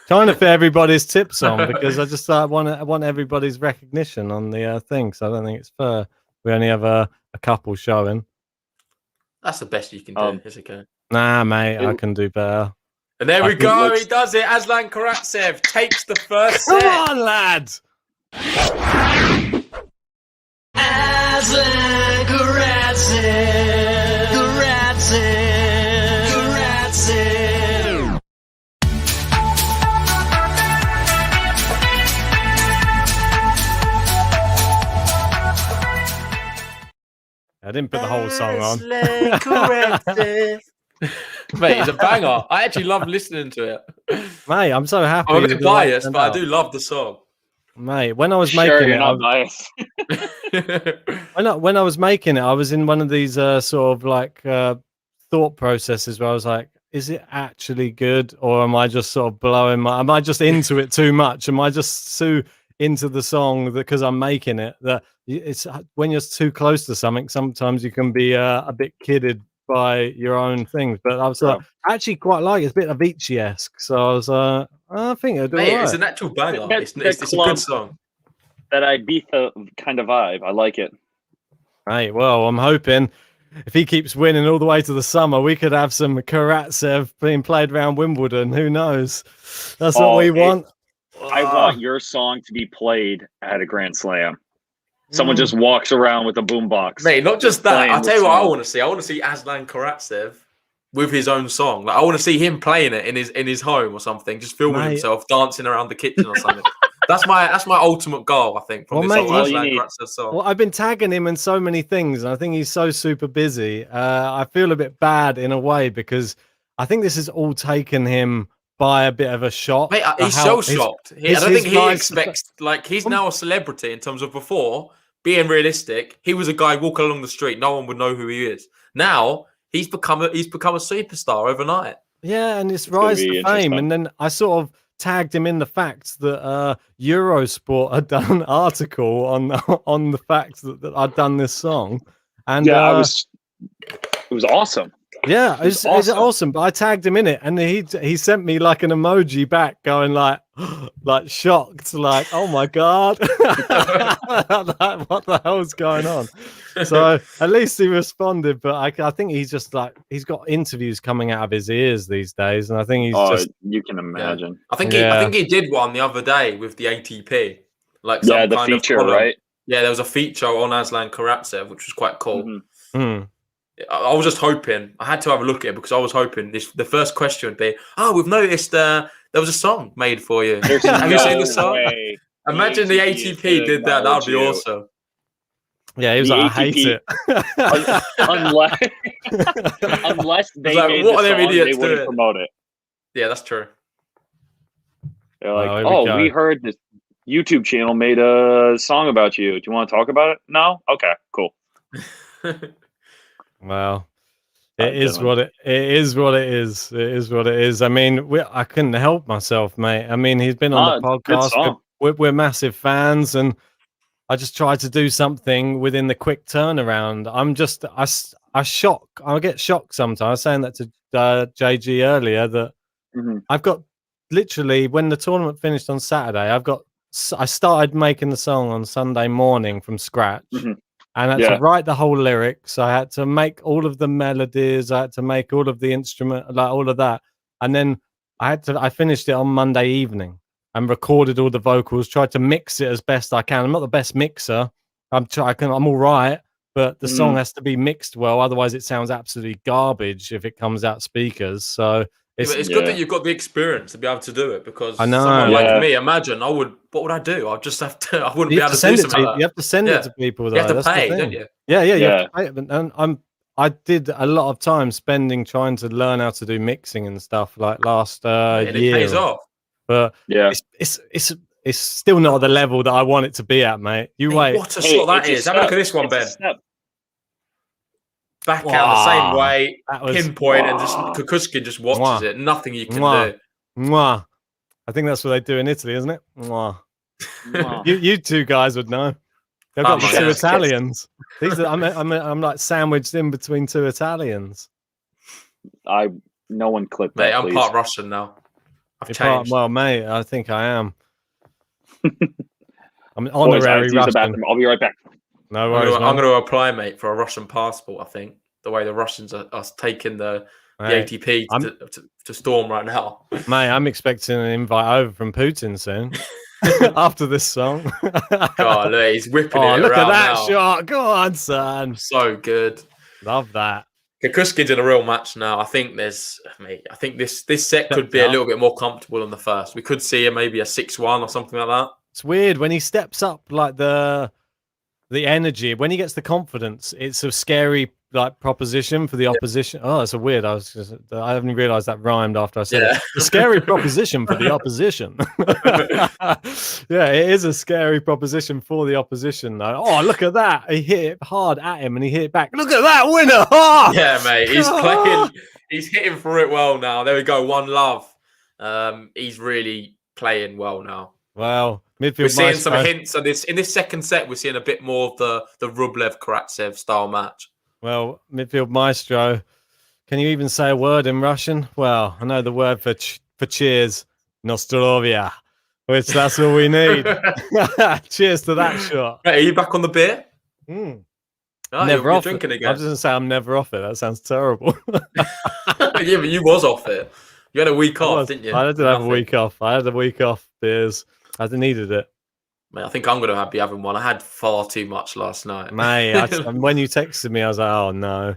Trying to fit everybody's tips on because I just want everybody's recognition on the thing. So I don't think it's fair. We only have a couple showing. That's the best you can do. It's okay. Nah, mate, I can do better. And there we go. He does it. Aslan Karatsev takes the first set. Come on, lads. Aslan Karatsev. Karatsev. I didn't put the whole song on. Mate, it's a banger. I actually love listening to it. Mate, I'm so happy. I'm a bit biased, but I do love the song. Mate, when I was making it, when I was making it, I was in one of these sort of like thought processes where I was like, is it actually good, or am I just sort of am I just into it too much? Am I just too into the song because I'm making it? That it's when you're too close to something, sometimes you can be a bit kidded by your own things. But I was I actually quite like it. It's a bit Avicii-esque, so I was I think it'll do all right. It's an actual banger. It's a good song. That Ibiza kind of vibe. I like it. Right. Well, I'm hoping if he keeps winning all the way to the summer, we could have some Karatsev being played around Wimbledon. Who knows? That's what we want. I want your song to be played at a Grand Slam. Someone just walks around with a boombox. Mate, not just that. I'll tell you what I want to see. I want to see Aslan Karatsev with his own song. Like I want to see him playing it in his home or something, just filming himself dancing around the kitchen or something. That's my ultimate goal, I think, from this whole Aslan Karatsev song. Well, I've been tagging him in so many things, and I think he's so super busy. I feel a bit bad in a way because I think this has all taken him by a bit of a shock. Mate, he's so shocked. I don't think he expects, like, he's now a celebrity in terms of before, being realistic, he was a guy walking along the street, no one would know who he is. Now, he's become a superstar overnight. Yeah, and it's rise to fame. And then I sort of tagged him in the fact that Eurosport had done an article on the fact that I'd done this song. And yeah, it was awesome. Yeah, it was awesome. But I tagged him in it, and he sent me like an emoji back, going like shocked, like, oh my god, what the hell's going on? So at least he responded. But I think he's just like he's got interviews coming out of his ears these days, and I think he's just you can imagine. Yeah. I think he did one the other day with the ATP. like some the kind feature, of column. right? Yeah, there was a feature on Aslan Karatsev, which was quite cool. Mm-hmm. I was just hoping. I had to have a look at it because I was hoping the first question would be, "Oh, we've noticed there was a song made for you. There's Have you seen no the song?" way Imagine the ATP is ATP gonna did that. That would be acknowledge awesome. Yeah, he was The like, I hate ATP it. unless they like, made what the are them song, idiots they wouldn't doing? promote it. Yeah, that's true. They're like, Well, here we we go. heard this YouTube channel made a song about you. Do you want to talk about it? No? Okay, cool. Well, I'm it is kidding. what it is. What it is. It is what it is. I mean, I couldn't help myself, mate. I mean, he's been on the It's a good podcast. song. We're massive fans, and I just tried to do something within the quick turnaround. I get shocked sometimes. I was saying that to JG earlier that Mhm. I've got literally when the tournament finished on Saturday, I started making the song on Sunday morning from scratch. Mhm. And I had to write the whole lyrics. I had to make all of the melodies. I had to make all of the instrument, like all of that. And then I finished it on Monday evening and recorded all the vocals, tried to mix it as best I can. I'm not the best mixer. I'm all right, but the song has to be mixed well. Otherwise it sounds absolutely garbage if it comes out speakers. So It's good that you've got the experience to be able to do it because I know. someone like me, imagine what would I do? I'd just have to. I wouldn't be able to do something like that. You have to send it to people. Though. You have to That's pay, don't you? Yeah. You have to pay it. And I did a lot of time trying to learn how to do mixing and stuff like last year. It pays off. But it's still not at the level that I want it to be at, mate. Wait. What a shot that is! Have a look at this one, Ben. Back out the same way, pinpoint, and just Kukushkin just watches it. Nothing you can do. Mwah. I think that's what they do in Italy, isn't it? Mwah. You two guys would know. They've got two Italians. I'm like sandwiched in between two Italians. No one clipped mate, that. I'm please. part Russian now. I've changed. Well, mate, I think I am. I'm an honorary Russian. I'll be right back. No worries. I'm going to apply, mate, for a Russian passport. I think the way the Russians are taking the ATP to storm right now. Mate, I'm expecting an invite over from Putin soon. After this song. God, look, he's whipping it look around at that now. shot. Go on, son. So good. Love that. Kukushkin's in a real match now. I think this set could be a little bit more comfortable than the first. We could see maybe a 6-1 or something like that. It's weird when he steps up, like the energy, when he gets the confidence, it's a scary like proposition for the opposition. Oh, it's a weird. I haven't realized that rhymed after I said it. A scary proposition for the opposition. Yeah, it is a scary proposition for the opposition, though. Oh, look at that! He hit it hard at him, and he hit it back. Look at that winner! Oh, yeah, mate, he's playing. He's hitting for it well now. There we go. 1-love. He's really playing well now. Well, midfield. We're seeing some hints of this in this second set. We're seeing a bit more of the Rublev Karatsev style match. Well, midfield maestro, can you even say a word in Russian? Well, I know the word for cheers, Nostrovia, which that's all we need. Cheers to that shot. Hey, are you back on the beer? Oh, never you're drinking again. I was just going to say I'm never off it. That sounds terrible. Yeah, but you was off it. You had a week off, didn't you? I did have a week off. I had a week off beers. I needed it. Mate, I think I'm going to be having one. I had far too much last night. Mate, when you texted me, I was like, oh, no.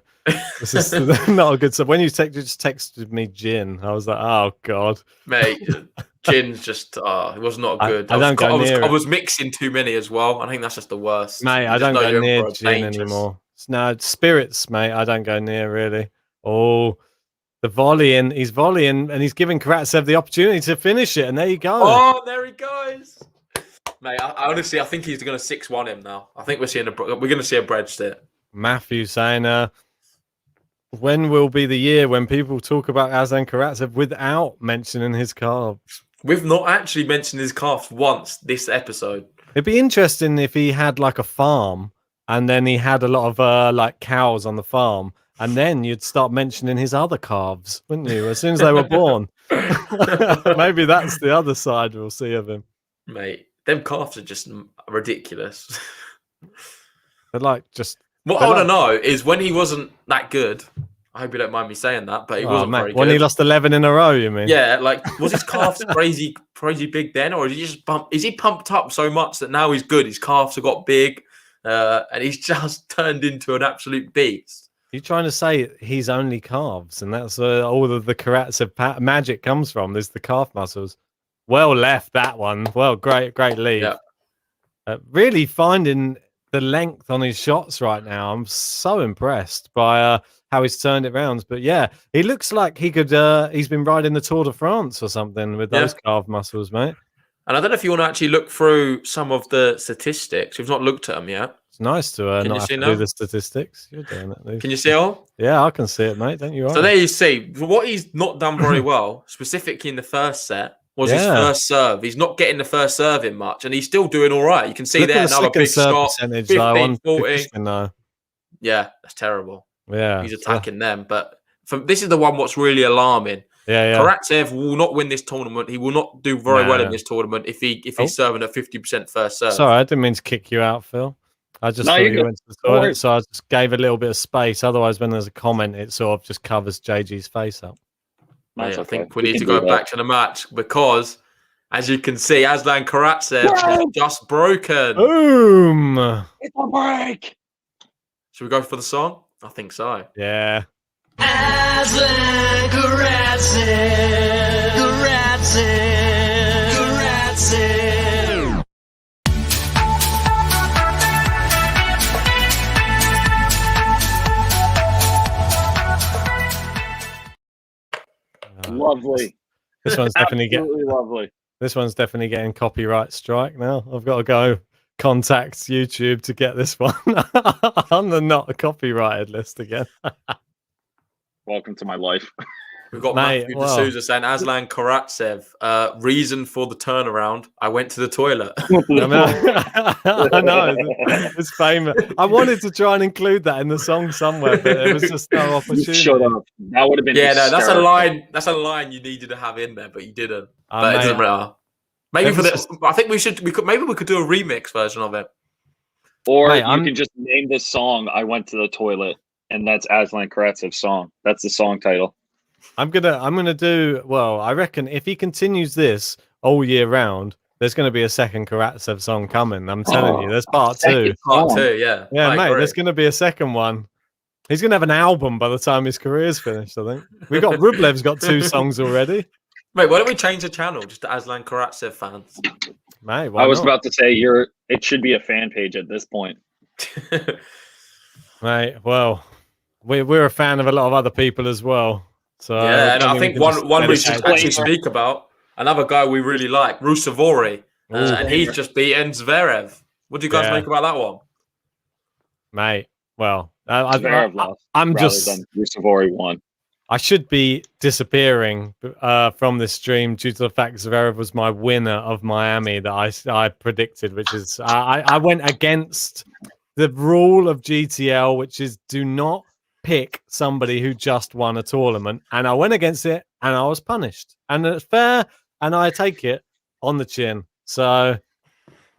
This is not a good stuff. When you just texted me gin, I was like, oh, God. Mate, gin's just, it was not good. I was mixing too many as well. I think that's just the worst. Mate, I don't go near gin anymore. No, spirits, mate, I don't go near, really. Oh, the volleying. He's volleying, and he's giving Karatsev the opportunity to finish it, and there you go. Oh, there he goes. Mate, I honestly think he's going to 6-1 him now. I think we're going to see a breadstick. Matthew saying, when will be the year when people talk about Aslan Karatsev without mentioning his calves? We've not actually mentioned his calves once this episode. It'd be interesting if he had like a farm and then he had a lot of like cows on the farm, and then you'd start mentioning his other calves, wouldn't you? As soon as they were born. Maybe that's the other side we'll see of him. Mate, them calves are just ridiculous. They're like just... What I want to know is when he wasn't that good, I hope you don't mind me saying that, but he Oh, wasn't mate, very good. when he lost 11 in a row, you mean? Yeah, like was his calves crazy big then, or is he just is he pumped up so much that now he's good? His calves have got big, and he's just turned into an absolute beast. You're trying to say he's only calves, and that's all of the Karatsev magic comes from. There's the calf muscles. Well left that one. Well, great lead. Yeah. Really finding the length on his shots right now. I'm so impressed by how he's turned it around. But yeah, he looks like he could. He's been riding the Tour de France or something with those calf muscles, mate. And I don't know if you want to actually look through some of the statistics. We've not looked at them yet. It's nice to not have to do the statistics. You're doing it, Luke. Can you see all? Yeah, I can see it, mate. Don't you worry. So there you see. What he's not done very well, specifically in the first set, was his first serve. He's not getting the first serve in much, and he's still doing all right. You can see there another big shot, 15, 40. Yeah, that's terrible. Yeah, he's attacking them. But this is the one what's really alarming. Yeah. Karatsev will not win this tournament. He will not do very well in this tournament if he's serving a 50% first serve. Sorry, I didn't mean to kick you out, Phil. I just thought you went to the toilet, so I just gave a little bit of space. Otherwise, when there's a comment, it sort of just covers JG's face up. Mate, I think we need to go back to the match because, as you can see, Aslan Karatsev has just broken. Boom! It's a break. Should we go for the song? I think so. Yeah. Aslan Karatsev, Karatsev, Karatsev. Lovely. This one's definitely lovely. This one's definitely getting copyright strike now. I've got to go contact YouTube to get this one on the not copyrighted list again. Welcome to my life. We've got Matthew D'Souza saying Aslan Karatsev, reason for the turnaround. I went to the toilet. I know. It's famous. I wanted to try and include that in the song somewhere, but there was just no opportunity. Shut up. That would have been that's a line. That's a line you needed to have in there, but you didn't. But it doesn't matter. Maybe for this, I think we could do a remix version of it. Or you can just name this song "I Went to the Toilet," and that's Aslan Karatsev's song. That's the song title. I'm gonna do well. I reckon if he continues this all year round, there's going to be a second Karatsev song coming. I'm telling you, there's part two. Part two, yeah. Yeah, mate. There's going to be a second one. He's going to have an album by the time his career's finished. I think we got Rublev's got 2 songs already. Mate, why don't we change the channel just to Aslan Karatsev fans? Mate, I was about to say it should be a fan page at this point. Mate, well, we're a fan of a lot of other people as well. So yeah, and I think one we should actually speak about, another guy we really like, Rusevori, and he's just beaten Zverev. What do you guys make about that one? Mate, well, I'm just Rusevori won. I should be disappearing from this stream due to the fact Zverev was my winner of Miami that I predicted, which is I went against the rule of GTL, which is do not pick somebody who just won a tournament, and I went against it and I was punished, and it's fair and I take it on the chin. So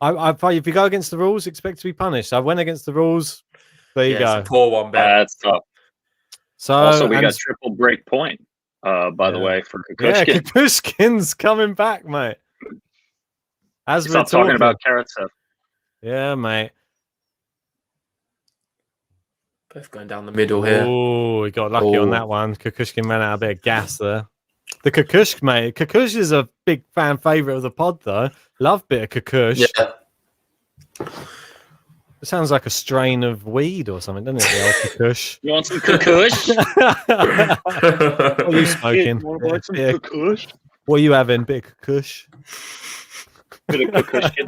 if you go against the rules, expect to be punished. I went against the rules. There you go. It's a poor one, Ben. That's tough. So also we got triple break point by the way for Kukushkin. Yeah, Kukushkin's coming back, mate. As we're talking about Karatsev. Yeah, mate. Both going down the middle here. Oh, he got lucky on that one. Kukushkin ran out a bit of gas there. The Kukush, mate. Kukush is a big fan favourite of the pod, though. Love bit of Kukush. Yeah. It sounds like a strain of weed or something, doesn't it? The old Kukush. You want some Kukush? What are you smoking? Want some Kukush? What are you having? Bit of Kukush? Bit of Kukushkin.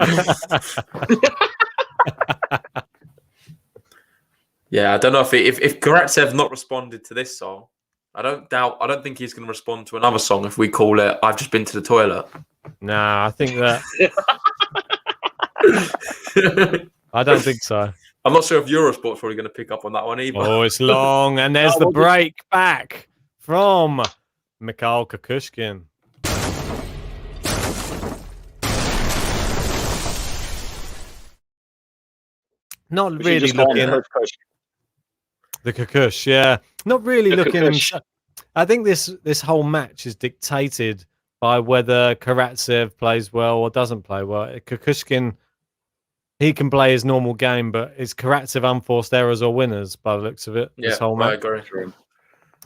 Yeah, I don't know if Karatsev not responded to this song, I don't think he's going to respond to another song if we call it "I've Just Been to the Toilet." Nah, I think that. I don't think so. I'm not sure if Eurosport's probably going to pick up on that one either. Oh, it's long, and there's the break back from Mikhail Kukushkin. Not really looking. The Kukush, yeah. Not really The looking Kukush. himself. I think this whole match is dictated by whether Karatsev plays well or doesn't play well. Kukushkin, he can play his normal game, but it's Karatsev unforced errors or winners by the looks of it. Yeah, This whole I match. agree.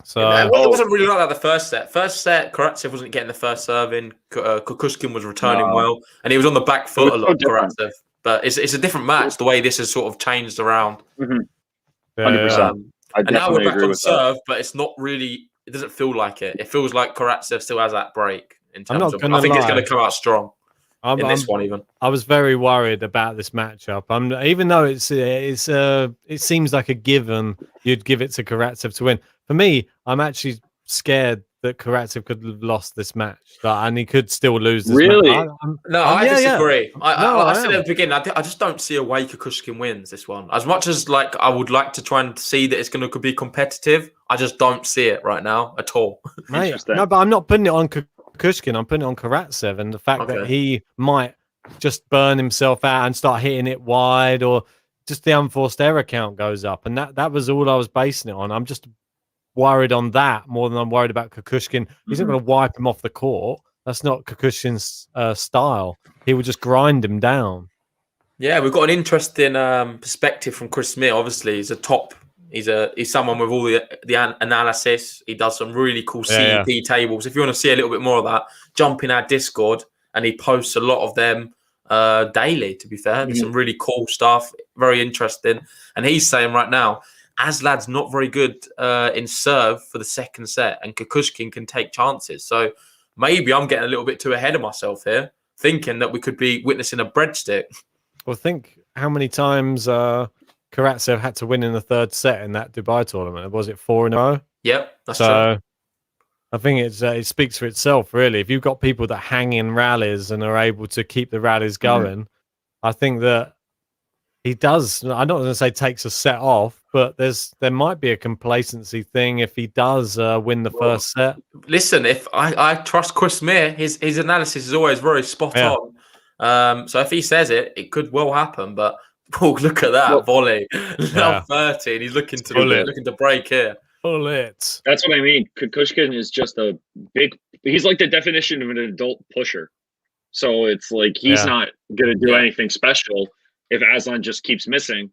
So It wasn't really like that the first set. First set, Karatsev wasn't getting the first serve in. Kukushkin was returning well, and he was on the back foot a was so lot, different. Karatsev. But it's a different match, the way this has sort of changed around. 100%. I And now we're definitely back agree on with that. serve, but it's not really, it doesn't feel like it. It feels like Karatsev still has that break in I'm terms not of, gonna I think it's going lie. to come out strong in this I'm- one even. I was very worried about this matchup. Even though it seems like a given, you'd give it to Karatsev to win. For me, I'm actually scared that Karatsev could have lost this match, and he could still lose this Really? match. I disagree. I said am. at the beginning, I just don't see a way Kukushkin wins this one. As much as like I would like to try and see that it's going to be competitive, I just don't see it right now at all. Mate, Interesting. no, but I'm not putting it on Kukushkin. I'm putting it on Karatsev, and the fact that Okay. he might just burn himself out and start hitting it wide, or just the unforced error count goes up, and that was all I was basing it on. I'm just worried on that more than I'm worried about Kukushkin. He's not going to wipe him off the court. That's not Kukushkin's style. He would just grind him down. Yeah, we've got an interesting perspective from Chris Smith. Obviously, he's he's someone with all the analysis. He does some really cool CEP tables. If you want to see a little bit more of that, jump in our Discord, and he posts a lot of them daily. To be fair, there's some really cool stuff, very interesting. And he's saying right now, Aslan's not very good in serve for the second set, and Kukushkin can take chances. So maybe I'm getting a little bit too ahead of myself here, thinking that we could be witnessing a breadstick. Well, think how many times Karatsev had to win in the third set in that Dubai tournament. Was it 4 in a row? Yep, that's So true. I think it speaks for itself, really. If you've got people that hang in rallies and are able to keep the rallies going, I think that he does. I'm not going to say takes a set off, but there might be a complacency thing if he does win the first set. Listen, if I trust Chris Smith, his analysis is always very spot on. So if he says it, it could well happen. But look at that volley, now 30, and he's looking to break here. Bullets. That's what I mean. Kukushkin is just a big. He's like the definition of an adult pusher. So it's like he's not going to do anything special. If Aslan just keeps missing,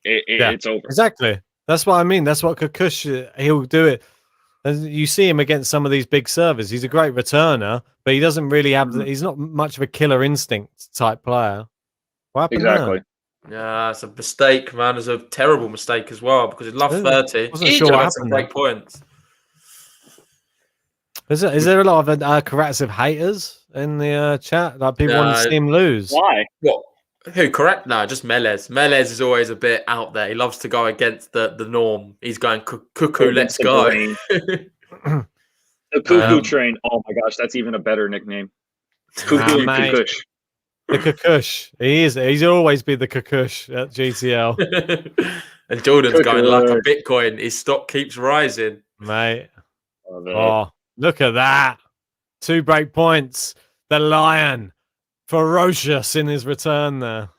it's over. Exactly. That's what I mean. That's what Kukush, he'll do it. And you see him against some of these big servers. He's a great returner, but he doesn't really have. He's not much of a killer instinct type player. What happened Exactly. Yeah, it's a mistake, man. It's a terrible mistake as well because he'd love 30. Wasn't sure what happened. Great points. Is there a lot of Karatsev haters in the chat? Like people want to see him lose. Why? What? Who? Correct? No, just Melez. Melez is always a bit out there. He loves to go against the norm. He's going cuckoo. Let's go. The cuckoo train. Oh my gosh, that's even a better nickname. Cuckoo and Kukush. The Kukush. He's always been the Kukush at GTL. And Jordan's going like a Bitcoin. His stock keeps rising. Mate. Oh, look at that. 2 break points. The Lion. Ferocious in his return there.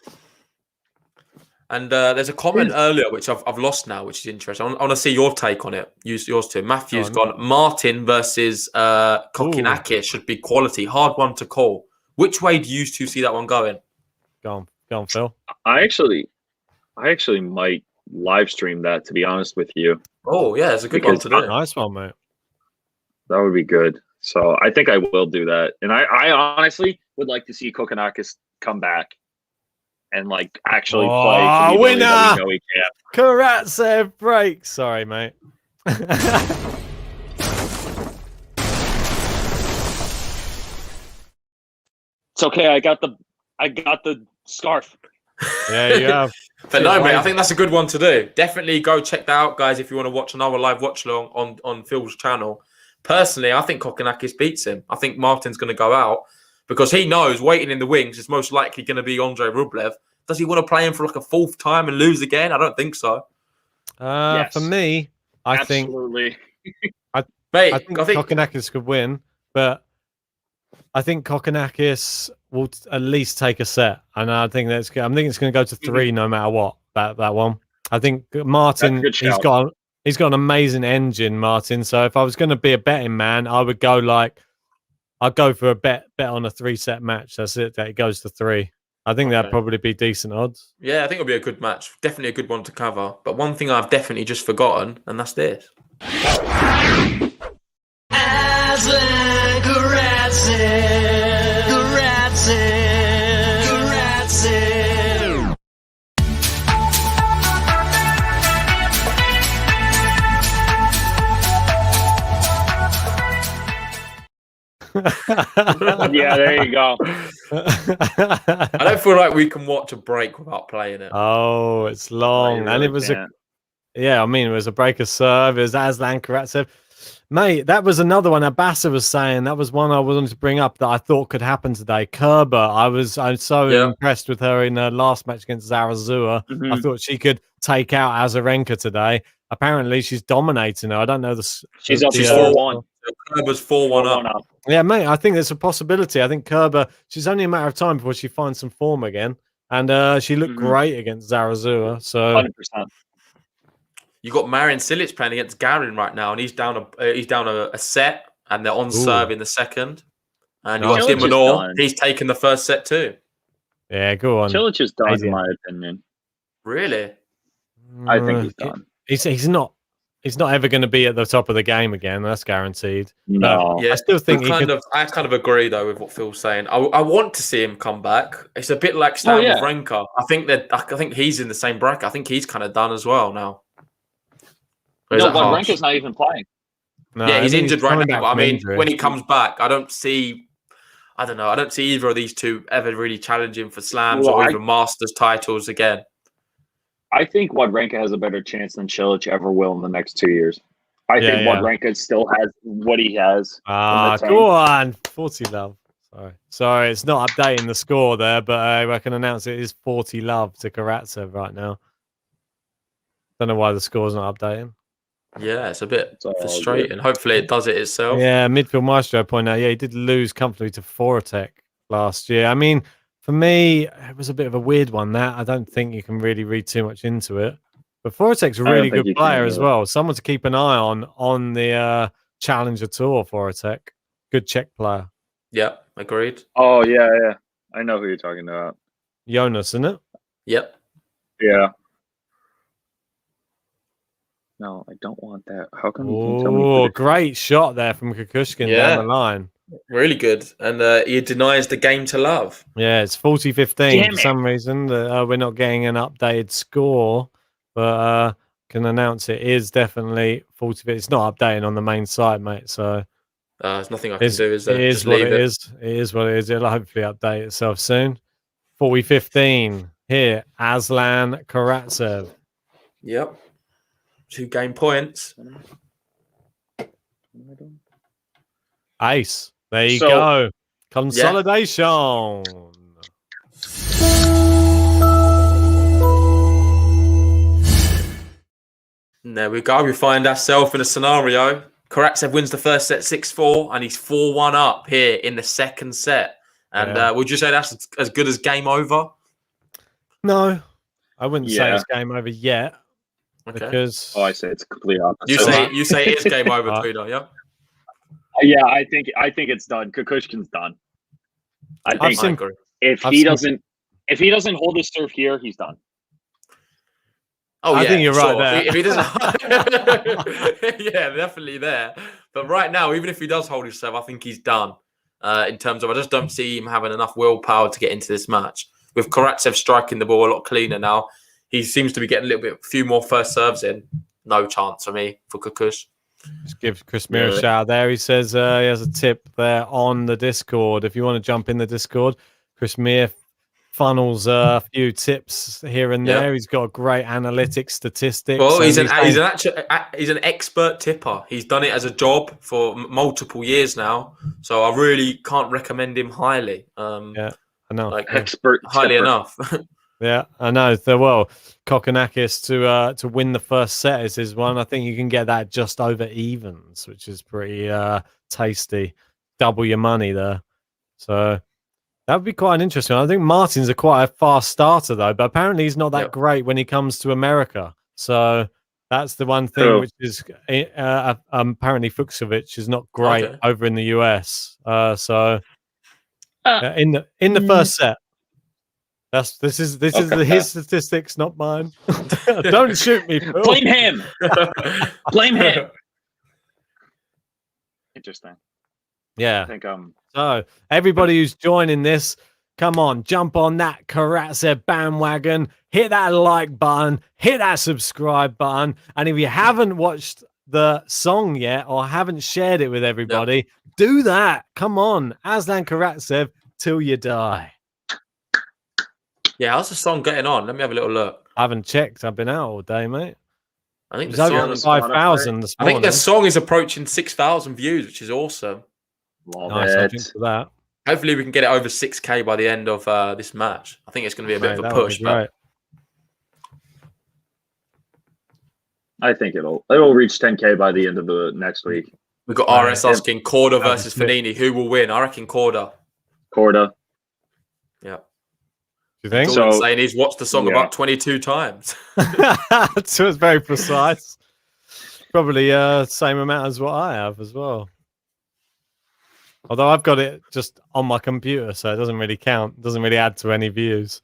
And there's a comment earlier, which I've lost now, which is interesting. I want to see your take on it. Use yours too. Matthew's gone. Martin versus Kokinakis should be quality. Hard one to call. Which way do you two see that one going? Go on, Phil. I actually might live stream that, to be honest with you. Oh, yeah, it's a good one to do. Nice one, mate. That would be good. So I think I will do that. And I honestly would like to see Kokonakis come back and like actually play. Winner! That we know he can. Karatsev break. Sorry, mate. It's okay. I got the scarf. Yeah, you have. But no, mate, I think that's a good one to do. Definitely go check that out, guys, if you want to watch another live watch along on Phil's channel. Personally, I think Kokonakis beats him. I think Martin's going to go out because he knows waiting in the wings is most likely going to be Andrei Rublev. Does he want to play him for like a 4th time and lose again? I don't think so. Yes. For me, I think Kokonakis could win, but I think Kokonakis will at least take a set, and I think it's going to go to 3 no matter what. That one. I think Martin, He's got an amazing engine, Martin. So if I was going to be a betting man, I would go I'd go for a bet on a 3-set match. That's it. That it goes to 3. I think that'd probably be decent odds. Yeah, I think it'll be a good match. Definitely a good one to cover. But one thing I've definitely just forgotten, and that's this. Aslan Karatsev. Karatsev. Karatsev. Yeah, there you go. I don't feel like we can watch a break without playing it. Oh, it's long. really And it was can't. it was a breaker serve. It was Aslan Karatsev. Mate, that was another one. Abassa was saying that was one I wanted to bring up that I thought could happen today. Kerber, I'm so impressed with her in her last match against Zarazua. Mhm. I thought she could take out Azarenka today. Apparently, she's dominating her. I don't know She's up She's 4-1. Kerber's 4-1 up. Yeah, mate, I think there's a possibility. I think Kerber, she's only a matter of time before she finds some form again. And she looked great against Zarazua. So 100%. You got Marian Cilic playing against Garin right now, and he's down a set, and they're on serve in the second. And you got Cilic is Dimonor. done. He's taken the first set too. yeah, go on. Cilic is done, Amazing. in my opinion. Really? I think he's done. He's not ever going to be at the top of the game again. That's guaranteed. No. Yeah, I still think I kind of agree though with what Phil's saying. I want to see him come back. It's a bit like Stan Wawrinka. I think he's in the same bracket. I think he's kind of done as well now. No, Wawrinka's not even playing. No, Yeah, he's I think injured coming right now. back But I from mean, injury. when he comes back, I don't see either of these two ever really challenging for slams or even Masters titles again. I think Wawrinka has a better chance than Cilic ever will in the next 2 years. I think Wawrinka still has what he has. Go on. 40 love. Sorry, it's not updating the score there, but I can announce it is 40 love to Karatsev right now. Don't know why the score's not updating. Yeah, it's a bit all frustrating. good. Hopefully it does it itself. Yeah, midfield maestro point out. Yeah, he did lose comfortably to Foratek last year. I mean, for me, it was a bit of a weird one. That I don't think you can really read too much into it. But Foratek's a really good player as well. Someone to keep an eye on the Challenger Tour. Foratek, good Czech player. Yeah, agreed. Oh, yeah. I know who you're talking about. Jonas, isn't it? Yep. Yeah. No, I don't want that. How come you can't tell me? Oh, great shot there from Kukushkin down the line. Really good. And he denies the game to love. Yeah, it's 40-15 for some reason. We're not getting an updated score, but can announce it is definitely 40. It's not updating on the main site, mate. So there's nothing I can do. It is what it is. It is what it is. It'll hopefully update itself soon. 40-15 here. Aslan Karatsev. Yep. 2 game points. Ace. There you go. Consolidation. There we go. We find ourselves in a scenario. Karatsev wins the first set 6-4, and he's 4-1 up here in the second set. And would you say that's as good as game over? No, I wouldn't say it's game over yet. Okay. Because I say it's complete opposite. You say it's game over, Tweeter, yeah? Yeah, I think it's done. Kukushkin's done. I think if he doesn't hold his serve here, he's done. Oh, I think you're right there. If he doesn't, yeah, definitely there. But right now, even if he does hold his serve, I think he's done. In terms of, I just don't see him having enough willpower to get into this match. With Karatsev striking the ball a lot cleaner now, he seems to be getting a few more first serves in. No chance for me for Kukush. Just give Chris Mir a shout there. He says he has a tip there on the Discord. If you want to jump in the Discord, Chris Mir funnels a few tips here and there. He's got a great analytics statistics. Well, he's an expert tipper. He's done it as a job for multiple years now. So I really can't recommend him highly. Yeah, I know. Expert highly tipper. enough. Yeah, I know. So, well, Kokonakis to win the first set is his one. I think you can get that just over evens, which is pretty tasty. Double your money there. So that would be quite an interesting one. I think Martin's quite a fast starter, though, but apparently he's not that great when he comes to America. So That's the one thing which is apparently Fuchsovich is not great over in the US. So in the first set, this is his statistics, not mine. Don't shoot me, Phil. Blame him. Blame him. Interesting. Yeah. I think So everybody who's joining this, come on, jump on that Karatsev bandwagon, hit that like button, hit that subscribe button, and if you haven't watched the song yet or haven't shared it with everybody, do that. Come on, Aslan Karatsev till you die. Yeah, how's the song getting on? Let me have a little look. I haven't checked. I've been out all day, mate. I think it's over 5,000 this morning. I think the song is approaching 6,000 views, which is awesome. Love it. For that. Hopefully, we can get it over 6K by the end of this match. I think it's going to be a bit of a push. But I think it'll reach 10K by the end of the next week. We've got RS asking Korda versus Fanini. Who will win? I reckon Korda. Korda. Yeah. You think? So saying he's watched the song about 22 times. So it's very precise. Probably same amount as what I have as well. Although I've got it just on my computer, so it doesn't really count. It doesn't really add to any views.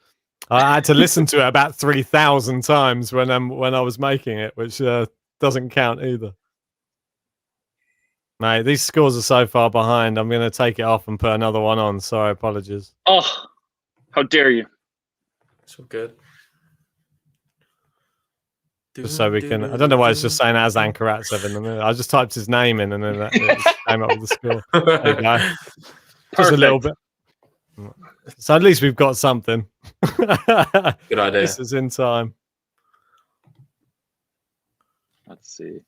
I had to listen to it about 3,000 times when I was making it, which doesn't count either. Mate, these scores are so far behind. I'm going to take it off and put another one on. Sorry, apologies. Oh, how dare you? So good. Just so we can. I don't know why it's just saying Aslan Karatsev in the middle. I just typed his name in and then it came up with the score. There you go. Just a little bit. So at least we've got something. Good idea. This is in time. Let's see.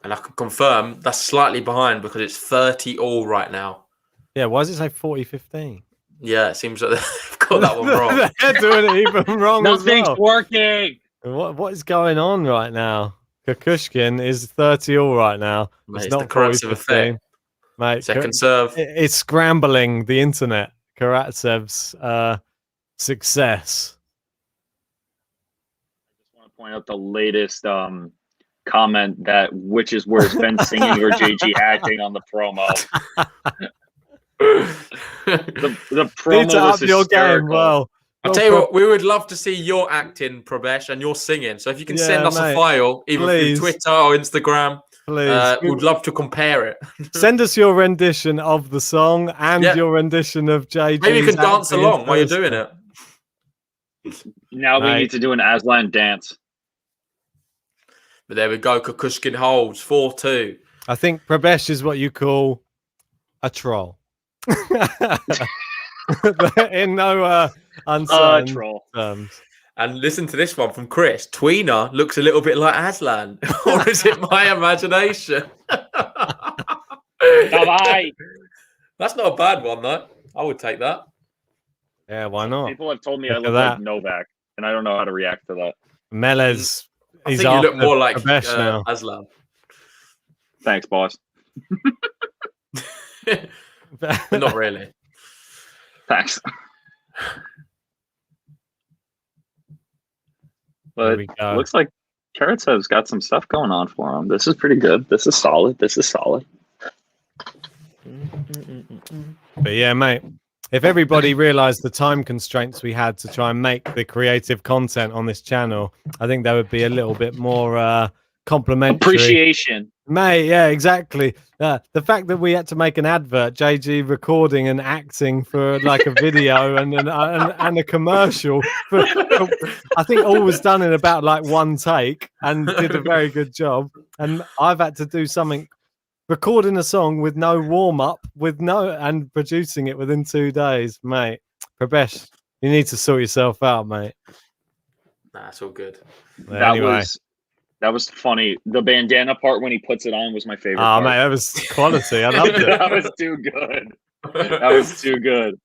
And I can confirm that's slightly behind because it's 30 all right now. Yeah, why does it say 40-15? Yeah, it seems like they've got that one wrong. They're doing it even wrong. Nothing's as well. working. What is going on right now? Kukushkin is 30 all right now. Mate, it's not the Karatsev effect. Mate, second serve. It's scrambling the internet. Karatsev's success. I just want to point out the latest comment that which is worse, Ben singing or JG acting on the promo. the promo Need to was up your game. Well, I'll tell you what, we would love to see your acting, Prabesh, and your singing. So if you can send us a file, either through Twitter or Instagram, we'd love to compare it. Send us your rendition of the song and your rendition of JG. Maybe you can dance along while you're doing it. Now we need to do an Aslan dance. But there we go. Kukushkin holds 4-2. I think Prabesh is what you call a troll. In no uncertain troll terms. And listen to this one from Chris. Tweener looks a little bit like Aslan. Or is it my imagination? That's not a bad one, though. I would take that. Yeah, why not? People have told me I look like Novak, and I don't know how to react to that. Melez. I think you look more like Aslan. Thanks, boss. But not really. Thanks. But it looks like Karatsev's got some stuff going on for him. This is pretty good. This is solid. This is solid. But yeah, mate, if everybody realized the time constraints we had to try and make the creative content on this channel, I think there would be a little bit more complimentary appreciation. Mate, yeah, exactly. The fact that we had to make an advert, JG recording and acting for like a video and a commercial, I think all was done in about like one take and did a very good job. And I've had to do something, recording a song with no warm up, and producing it within 2 days, mate. Prabesh, you need to sort yourself out, mate. Nah, it's all good. That was funny. The bandana part when he puts it on was my favorite part. Mate, that was quality. I loved it. That was too good. That was too good.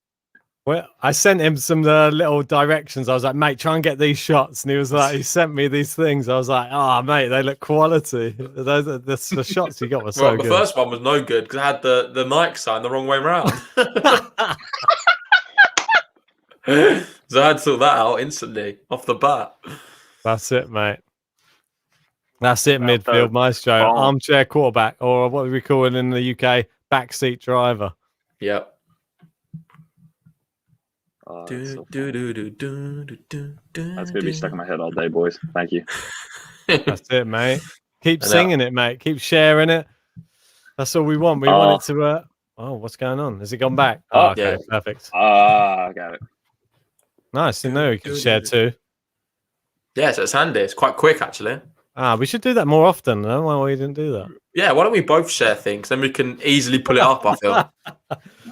Well, I sent him some little directions. I was like, mate, try and get these shots. And he was like, he sent me these things. I was like, mate, they look quality. The shots you got were so good. The first one was no good because I had the Nike sign the wrong way around. So I had to sort that out instantly off the bat. That's it, mate. That's it, About midfield the maestro, ball. armchair quarterback, or what we call it in the UK, backseat driver. Yep. That's so That's gonna be stuck in my head all day, boys. Thank you. That's it, mate. Keep I know. singing it, mate. Keep sharing it. That's all we want. We want it to. Oh, what's going on? Has it gone back? Oh, okay, yeah. perfect. I got it. Nice. Didn't know we could share too. Yeah, so it's handy. It's quite quick, actually. We should do that more often. I don't know why we didn't do that. Yeah, why don't we both share things? Then we can easily pull it up, I feel.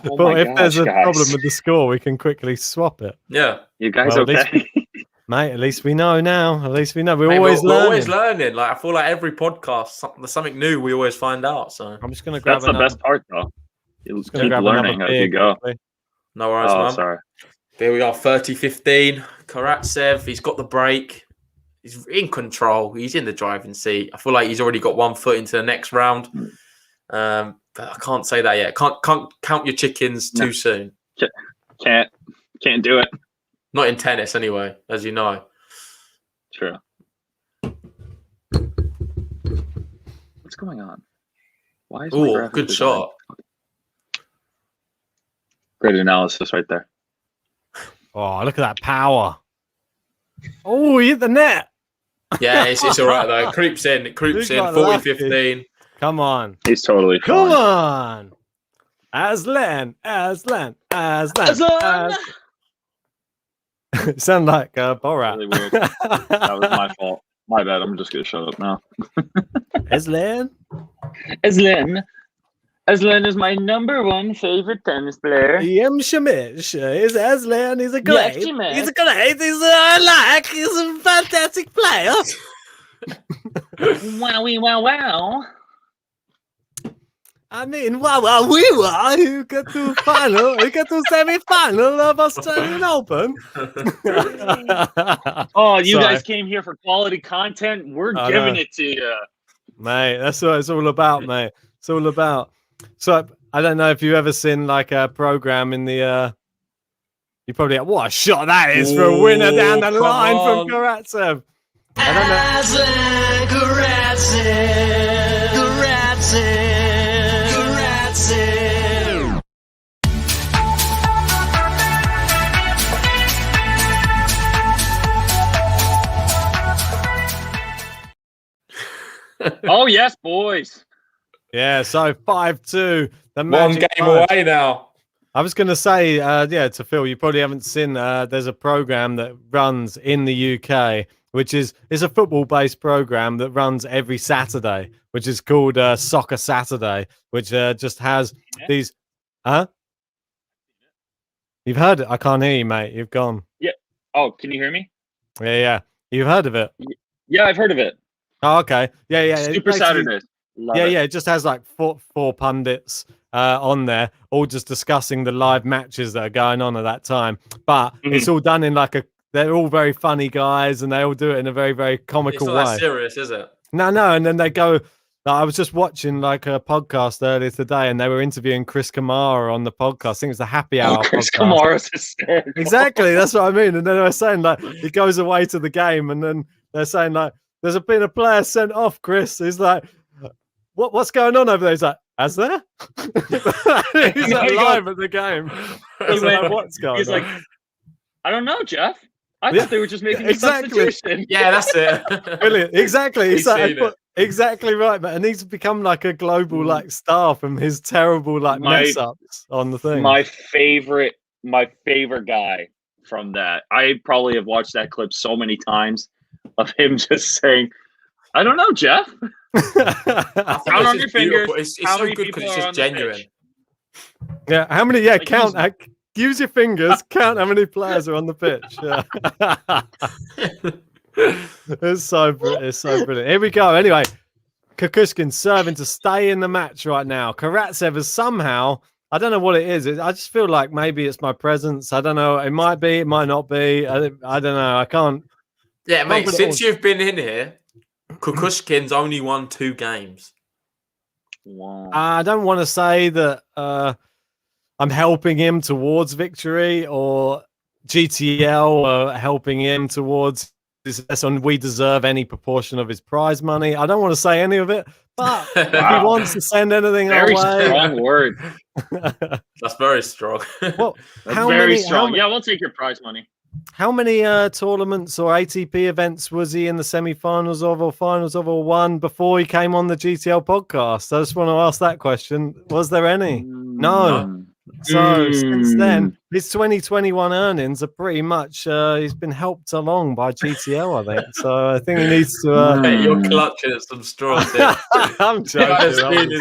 Oh But my if there's gosh, a guys. problem with the score, we can quickly swap it. Yeah. You guys Well, at least okay? Mate, at least we know now. At least we know. We're Mate, always we're learning. always learning. Like, I feel like every podcast, there's something new we always find out. So I'm just going to grab That's the another. best part, though. You Just gonna keep grab learning another as you beer go. quickly. no worries, Oh, man. sorry. There we are, 30-15. Karatsev, he's got the break. He's in control. He's in the driving seat. I feel like he's already got 1 foot into the next round. But I can't say that yet. Can't count your chickens too soon. Can't do it. Not in tennis, anyway, as you know. True. What's going on? Why is my Oh, graphic good design- shot. Great analysis right there. Oh, look at that power. Oh, he hit the net. Yeah, it's all right, though. It creeps in. It creeps He in. got 40-15. Come on. He's totally Come fine. on. Aslan. Aslan! Sound like Borat. Really weird. That was my fault. My bad. I'm just gonna shut up now. Aslan? Aslan. Aslan is my #1 favorite tennis player. Shamish is Aslan. He's a great. Shamish. He's a great. He's a fantastic player. Wowie wow wow. I mean, wow, who got to final? Who got to semi-final of Australian Open? Oh, you Sorry. guys came here for quality content. We're I giving know. it to you. Mate, that's what it's all about, mate. It's all about. So I don't know if you've ever seen like a program in the. You probably what a shot that is for a winner down the Come line on. from Karatsev. I don't know. Aslan, Karatsev, Karatsev, Karatsev. Oh yes, boys. Yeah, so 5-2. The One magic game five. away now. I was going to say, to Phil, you probably haven't seen. There's a program that runs in the UK, which is a football-based program that runs every Saturday, which is called Soccer Saturday, which just has these. Huh? You've heard it? I can't hear you, mate. You've gone. Oh, can you hear me? Yeah. You've heard of it? Yeah, I've heard of it. Oh, okay. Yeah. It Super basically- Saturdays. Love it. It just has like four pundits on there, all just discussing the live matches that are going on at that time. But it's all done in like they're all very funny guys, and they all do it in a very, very It's comical not way. that serious, is it? No, and then they go. I was just watching like a podcast earlier today, and they were interviewing Chris Kamara on the podcast. I think it's the Happy Hour. Chris podcast. Kamara's hysterical. Exactly, that's what I mean. And then they were saying like he goes away to the game, and then they're saying like there's been a player sent off. Chris, he's like, what's going on over there? He's like, has there? He's like, live at the game. He's like, what's going He's on? like, I don't know, Jeff. I Yeah, thought they were just making a exactly. substitution. Yeah, that's it. Brilliant. Exactly. He's He's like, seen it. exactly right, man. And he's become like a global like star from his terrible like mess ups on the thing. My favorite guy from that. I probably have watched that clip so many times of him just saying, I don't know, Jeff. Count Count on your fingers. It's how so many good because people it's are just on the genuine. pitch. Yeah, how many? Yeah, Like, count. Use your fingers. Count how many players are on the pitch. Yeah. It's so brilliant. Here we go. Anyway, Kukushkin serving to stay in the match right now. Karatsev is somehow. I don't know what it is. I just feel like maybe it's my presence. I don't know. It might be. It might not be. I don't know. I can't. Yeah, mate, put it since on. you've been in here, Kukushkin's only won 2 games. Wow. I don't want to say that I'm helping him towards victory or GTL helping him towards on we deserve any proportion of his prize money. I don't want to say any of it, but if he wants to send anything Very our way, strong word. That's very strong. well, That's how very many? strong. Yeah, we'll take your prize money. How many tournaments or ATP events was he in the semi-finals of or finals of or won before he came on the GTL podcast? I just want to ask that question. Was there any? No. So since then, his 2021 earnings are pretty much he's been helped along by GTL, I think. So I think he needs to. Hey, you're clutching at some straws here. I'm joking.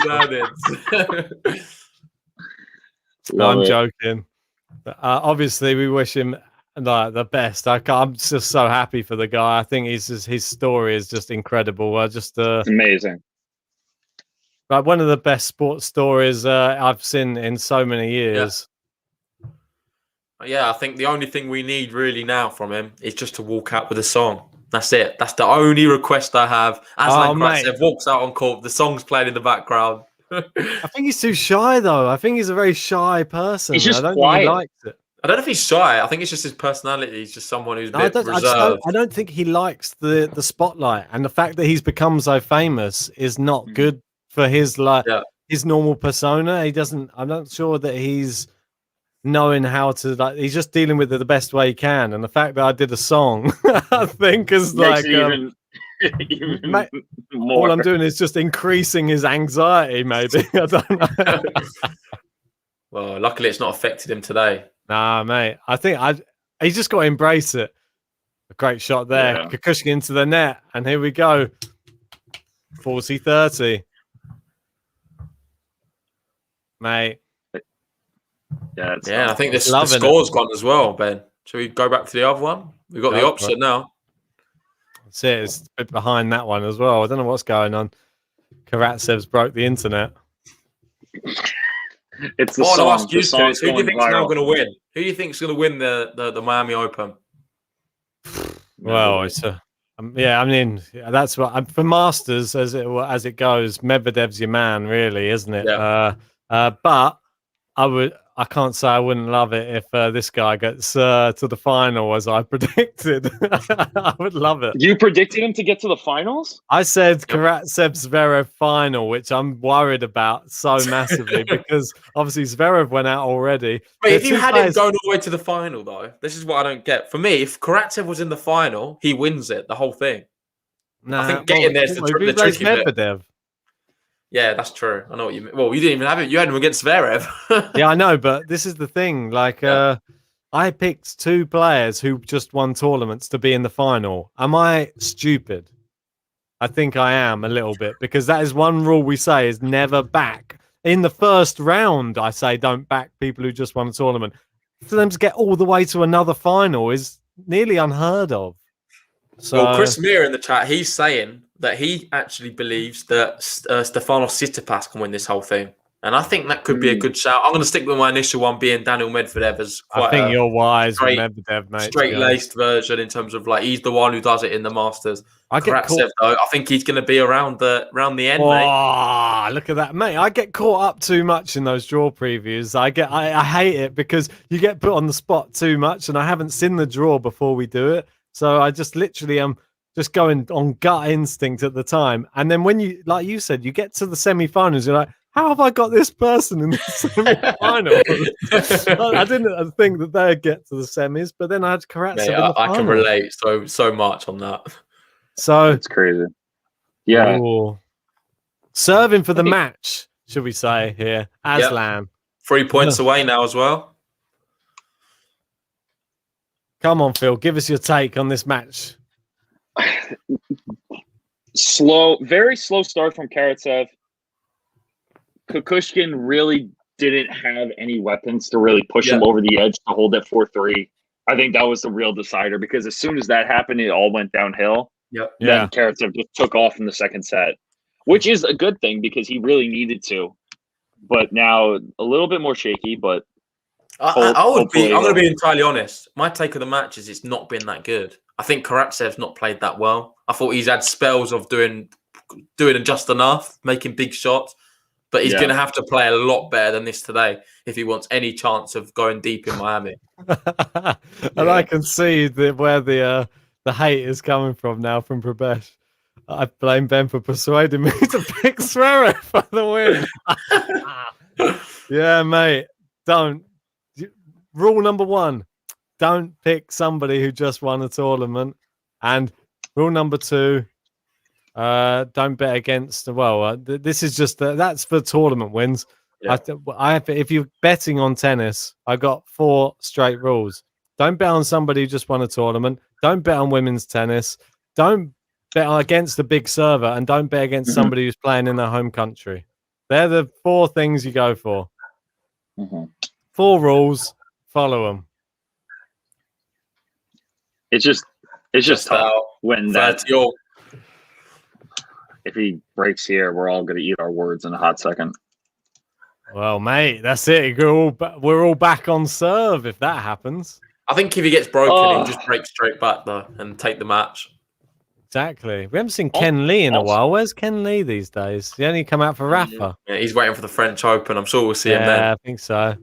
I'm joking. Obviously, we wish him the best. I'm just so happy for the guy. I think his story is just incredible. It's amazing. Like one of the best sports stories I've seen in so many years. Yeah, I think the only thing we need really now from him is just to walk out with a song. That's it. That's the only request I have. Aslan Karatsev walks out on court, the song's playing in the background. I think he's too shy, though. I think he's a very shy person. He's just I don't quiet. think he likes it. I don't know if he's shy. I think it's just his personality. He's just someone who's a bit reserved. I don't think he likes the spotlight, and the fact that he's become so famous is not good for his his normal persona. He doesn't. I'm not sure that he's knowing how to he's just dealing with it the best way he can. And the fact that I did a song, I think is makes like even more. All I'm doing is just increasing his anxiety. Maybe I don't know. Well, luckily it's not affected him today. Nah, mate. I think he's just got to embrace it. A great shot there. Yeah. Kukushkin into the net. And here we go. 40-30. Mate. Yeah, I think the score's gone as well, Ben. Shall we go back to the other one? We've got the opposite now. That's it. It's a bit behind that one as well. I don't know what's going on. Karatsev's broke the internet. It's the song. Who do you think is now going to win? Who do you think is going to win the Miami Open? Well, it's I mean, that's what for Masters as it goes. Medvedev's your man, really, isn't it? Yeah. But I can't say I wouldn't love it if this guy gets to the final as I predicted. I would love it. You predicted him to get to the finals? I said Karatsev Zverev final, which I'm worried about so massively because obviously Zverev went out already. Wait, if you had him going all the way to the final, though, this is what I don't get. For me, if Karatsev was in the final, he wins it, the whole thing. Nah, I think getting there's the tricky Medvedev. bit. Yeah, that's true. I know what you mean. Well, you didn't even have it. You had him against Zverev. Yeah, I know, but this is the thing. I picked two players who just won tournaments to be in the final. Am I stupid? I think I am a little bit because that is one rule we say is never back. In the first round, I say don't back people who just won a tournament. For them to get all the way to another final is nearly unheard of. So, well, Chris Meir in the chat, he's saying that he actually believes that Stefanos Tsitsipas can win this whole thing. And I think that could be a good shout. I'm going to stick with my initial one being Daniel Medvedev as quite I think you're wise with Medvedev, mate. Straight-laced version in terms of he's the one who does it in the Masters. Karatsev, though, I think he's going to be around the end, mate. Look at that, mate. I get caught up too much in those draw previews. I hate it because you get put on the spot too much and I haven't seen the draw before we do it. So I just literally am just going on gut instinct at the time. And then when you, like you said, you get to the semi-finals, you're like, how have I got this person in the semi-final? I didn't think that they'd get to the semis, but then I had Karatsev in the final. I can relate so much on that. So it's crazy. Yeah. Ooh. Serving for the match, should we say here. Aslan. 3 points away now as well. Come on, Phil. Give us your take on this match. Very slow start from Karatsev. Kukushkin really didn't have any weapons to really push him over the edge to hold that 4-3. I think that was the real decider because as soon as that happened, it all went downhill. Then Karatsev just took off in the second set, which is a good thing because he really needed to. But now a little bit more shaky, but I'm going to be entirely honest. My take of the match is it's not been that good. I think Karatsev's not played that well. I thought he's had spells of doing just enough, making big shots. But he's going to have to play a lot better than this today if he wants any chance of going deep in Miami. And I can see where the the hate is coming from now from Prabesh. I blame Ben for persuading me to pick Zverev for the win. Yeah, mate. Don't. Rule number 1: don't pick somebody who just won a tournament. And rule number 2: don't bet against. Well, this is just that's for tournament wins. Yeah. If you're betting on tennis, I got 4 straight rules. Don't bet on somebody who just won a tournament. Don't bet on women's tennis. Don't bet against a big server, and don't bet against somebody who's playing in their home country. They're the 4 things you go for. 4 rules. Follow them. It's just tough when that. If he breaks here, we're all going to eat our words in a hot second. Well, mate, that's it. We're all back on serve if that happens. I think if he gets broken, he'll just break straight back though and take the match. Exactly. We haven't seen Ken Lee in a while. Where's Ken Lee these days? He only come out for Rafa. Yeah, he's waiting for the French Open. I'm sure we'll see him then. Yeah, I think so.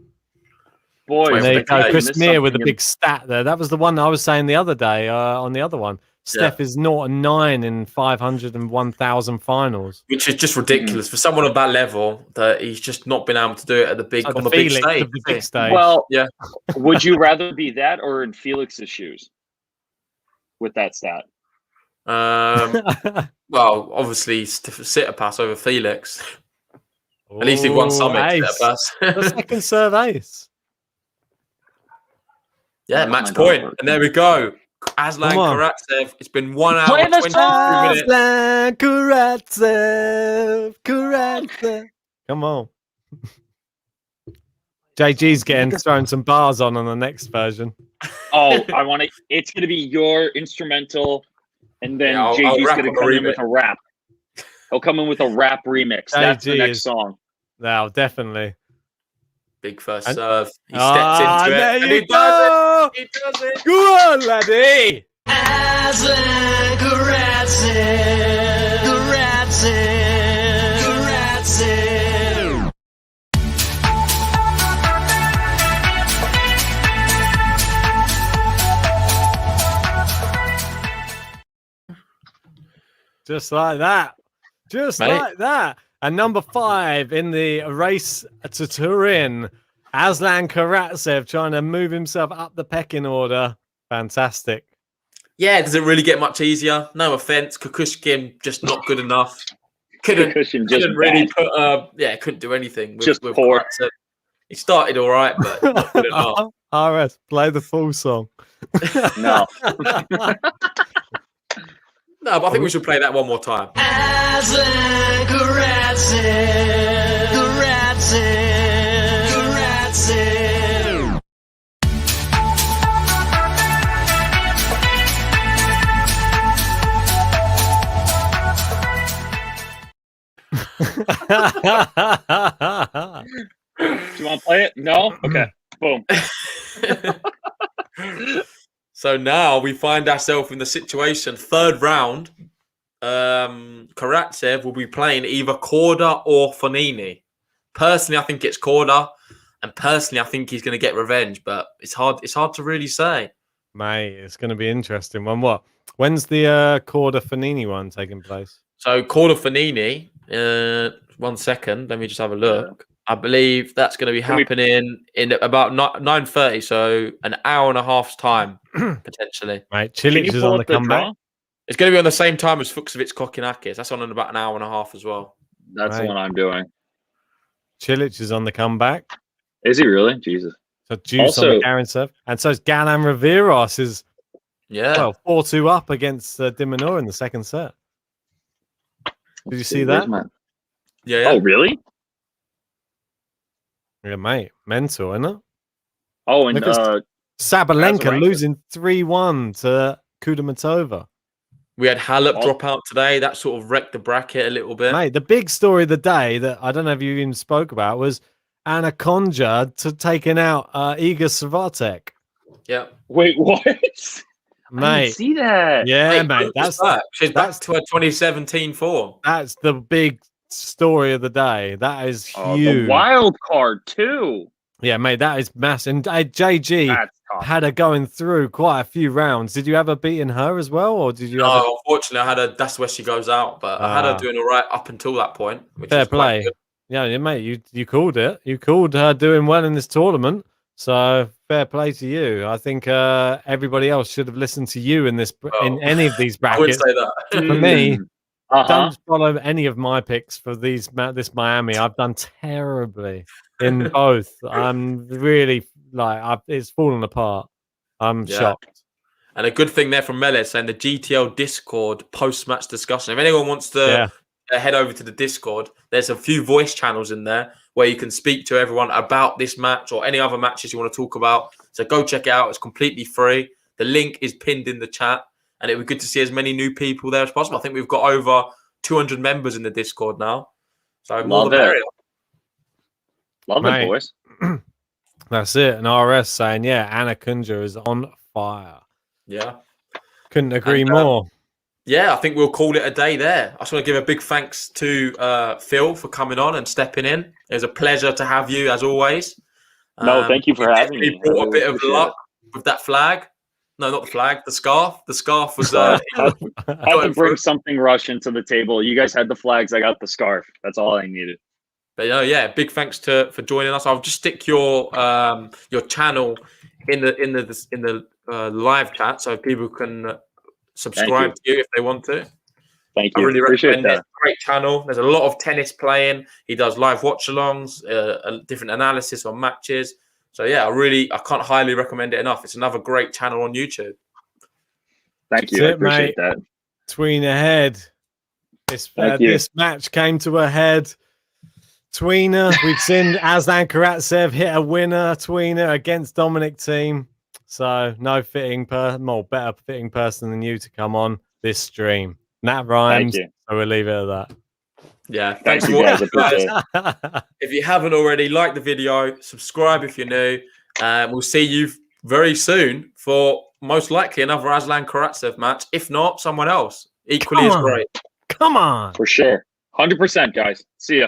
Boy, there you go. Chris Meir with a big stat there. That was the one I was saying the other day on the other one. Steph is 0-9 in 500 and 1,000 finals, which is just ridiculous for someone of that level. That he's just not been able to do it at the big on the big stage. Well, yeah. Would you rather be that or in Felix's shoes with that stat? Well, obviously, Tsitsipas over Felix. At least he won some Tsitsipas. The second serve ace. Yeah, match point, and there we go. Aslan Karatsev. It's been 1 hour and 22 minutes. Aslan Karatsev. Come on. JG's throwing some bars on the next version. Oh, I want to. It's going to be your instrumental, and then JG's going to come in with a rap. He'll come in with a rap remix. That's the next song. Now, definitely. Big first serve. He steps into it. And he does it. He does it. Go on, laddie. Aslan Karatsev. Karatsev. Just like that. Just like that. And number 5 in the race to Turin, Aslan Karatsev trying to move himself up the pecking order. Fantastic. Yeah, does it really get much easier? No offense, Kukushkin just not good enough. Couldn't really couldn't do anything. With poor. Karatsev. He started all right, but not good enough. RS, play the full song. No. No, but I think we should play that one more time. Aslan Karatsev. Karatsev. Karatsev. Do you want to play it? No? Okay. Boom. So now we find ourselves in the situation. 3rd round, Karatsev will be playing either Korda or Fognini. Personally, I think it's Korda, and personally, I think he's going to get revenge. But it's hard to really say. Mate, it's going to be interesting. When's the Korda Fognini one taking place? So Korda Fognini. 1 second, let me just have a look. I believe that's going to be happening in about 9:30, so an hour and a half's time, potentially. Right, Cilic is on the comeback. It's going to be on the same time as Fucsovics Kokinakis. That's on in about an hour and a half as well. That's the one I'm doing. Cilic is on the comeback. Is he really? Jesus. So Juice on the Karatsev. And so Galan Riveros is 4-2 up against Dimonor in the second set. Did you see that? Yeah. Oh, really? Yeah, mate. Mental, isn't it? Oh, and Sabalenka losing 3-1 to Kudermetova. We had Halep drop out today. That sort of wrecked the bracket a little bit. Mate, the big story of the day that I don't know if you even spoke about was Anna Konja taking out Iga Swiatek. Yeah. Wait, what? Mate, I didn't see that. Yeah, mate. She's back to her 2017 form. That's the big story of the day. That is huge. The wild card too. Yeah, mate, that is massive. And JG That's tough. had her going through quite a few rounds. Did you have her beating her as well, or did you have? No, unfortunately, I had her. That's where she goes out. But I had her doing all right up until that point, which Fair is quite play. good. Yeah, mate, you called it. You called her doing well in this tournament. So fair play to you. I think everybody else should have listened to you in in any of these I wouldn't brackets. say that. For me, Uh-huh. don't follow any of my picks for this Miami. I've done terribly in both. I'm really it's fallen apart. I'm shocked. And a good thing there from Mele saying the GTL Discord post-match discussion. If anyone wants to head over to the Discord, there's a few voice channels in there where you can speak to everyone about this match or any other matches you want to talk about. So go check it out. It's completely free. The link is pinned in the chat. And it would be good to see as many new people there as possible. I think we've got over 200 members in the Discord now. So more the merrier. Love it, boys. That's it. And RS saying, yeah, Anna Kunja is on fire. Yeah. Couldn't agree more. Yeah, I think we'll call it a day there. I just want to give a big thanks to Phil for coming on and stepping in. It was a pleasure to have you, as always. No, thank you for having me. You brought a bit of luck with that flag. No, not the flag, the scarf. The scarf was... I had to bring something Russian to the table. You guys had the flags. I got the scarf. That's all I needed. But yeah, big thanks for joining us. I'll just stick your channel in the live chat so people can subscribe to you if they want to. Thank you. I really appreciate recommend that. it. Great channel. There's a lot of tennis playing. He does live watch-alongs, different analysis on matches. So yeah, I can't highly recommend it enough. It's another great channel on YouTube. Thank you. I appreciate that. Tween ahead. This match came to a head. Tweener, we've seen Aslan Karatsev hit a winner. Tweener against Dominic team. So no better fitting person than you to come on this stream. And that rhymes. Thank you. So we'll leave it at that. Yeah, thanks you for guys. watching. If you haven't already, like the video, subscribe if you're new. We'll see you very soon for most likely another Aslan Karatsev match. If not, someone else equally as great. Come on. For sure. 100%, guys. See ya.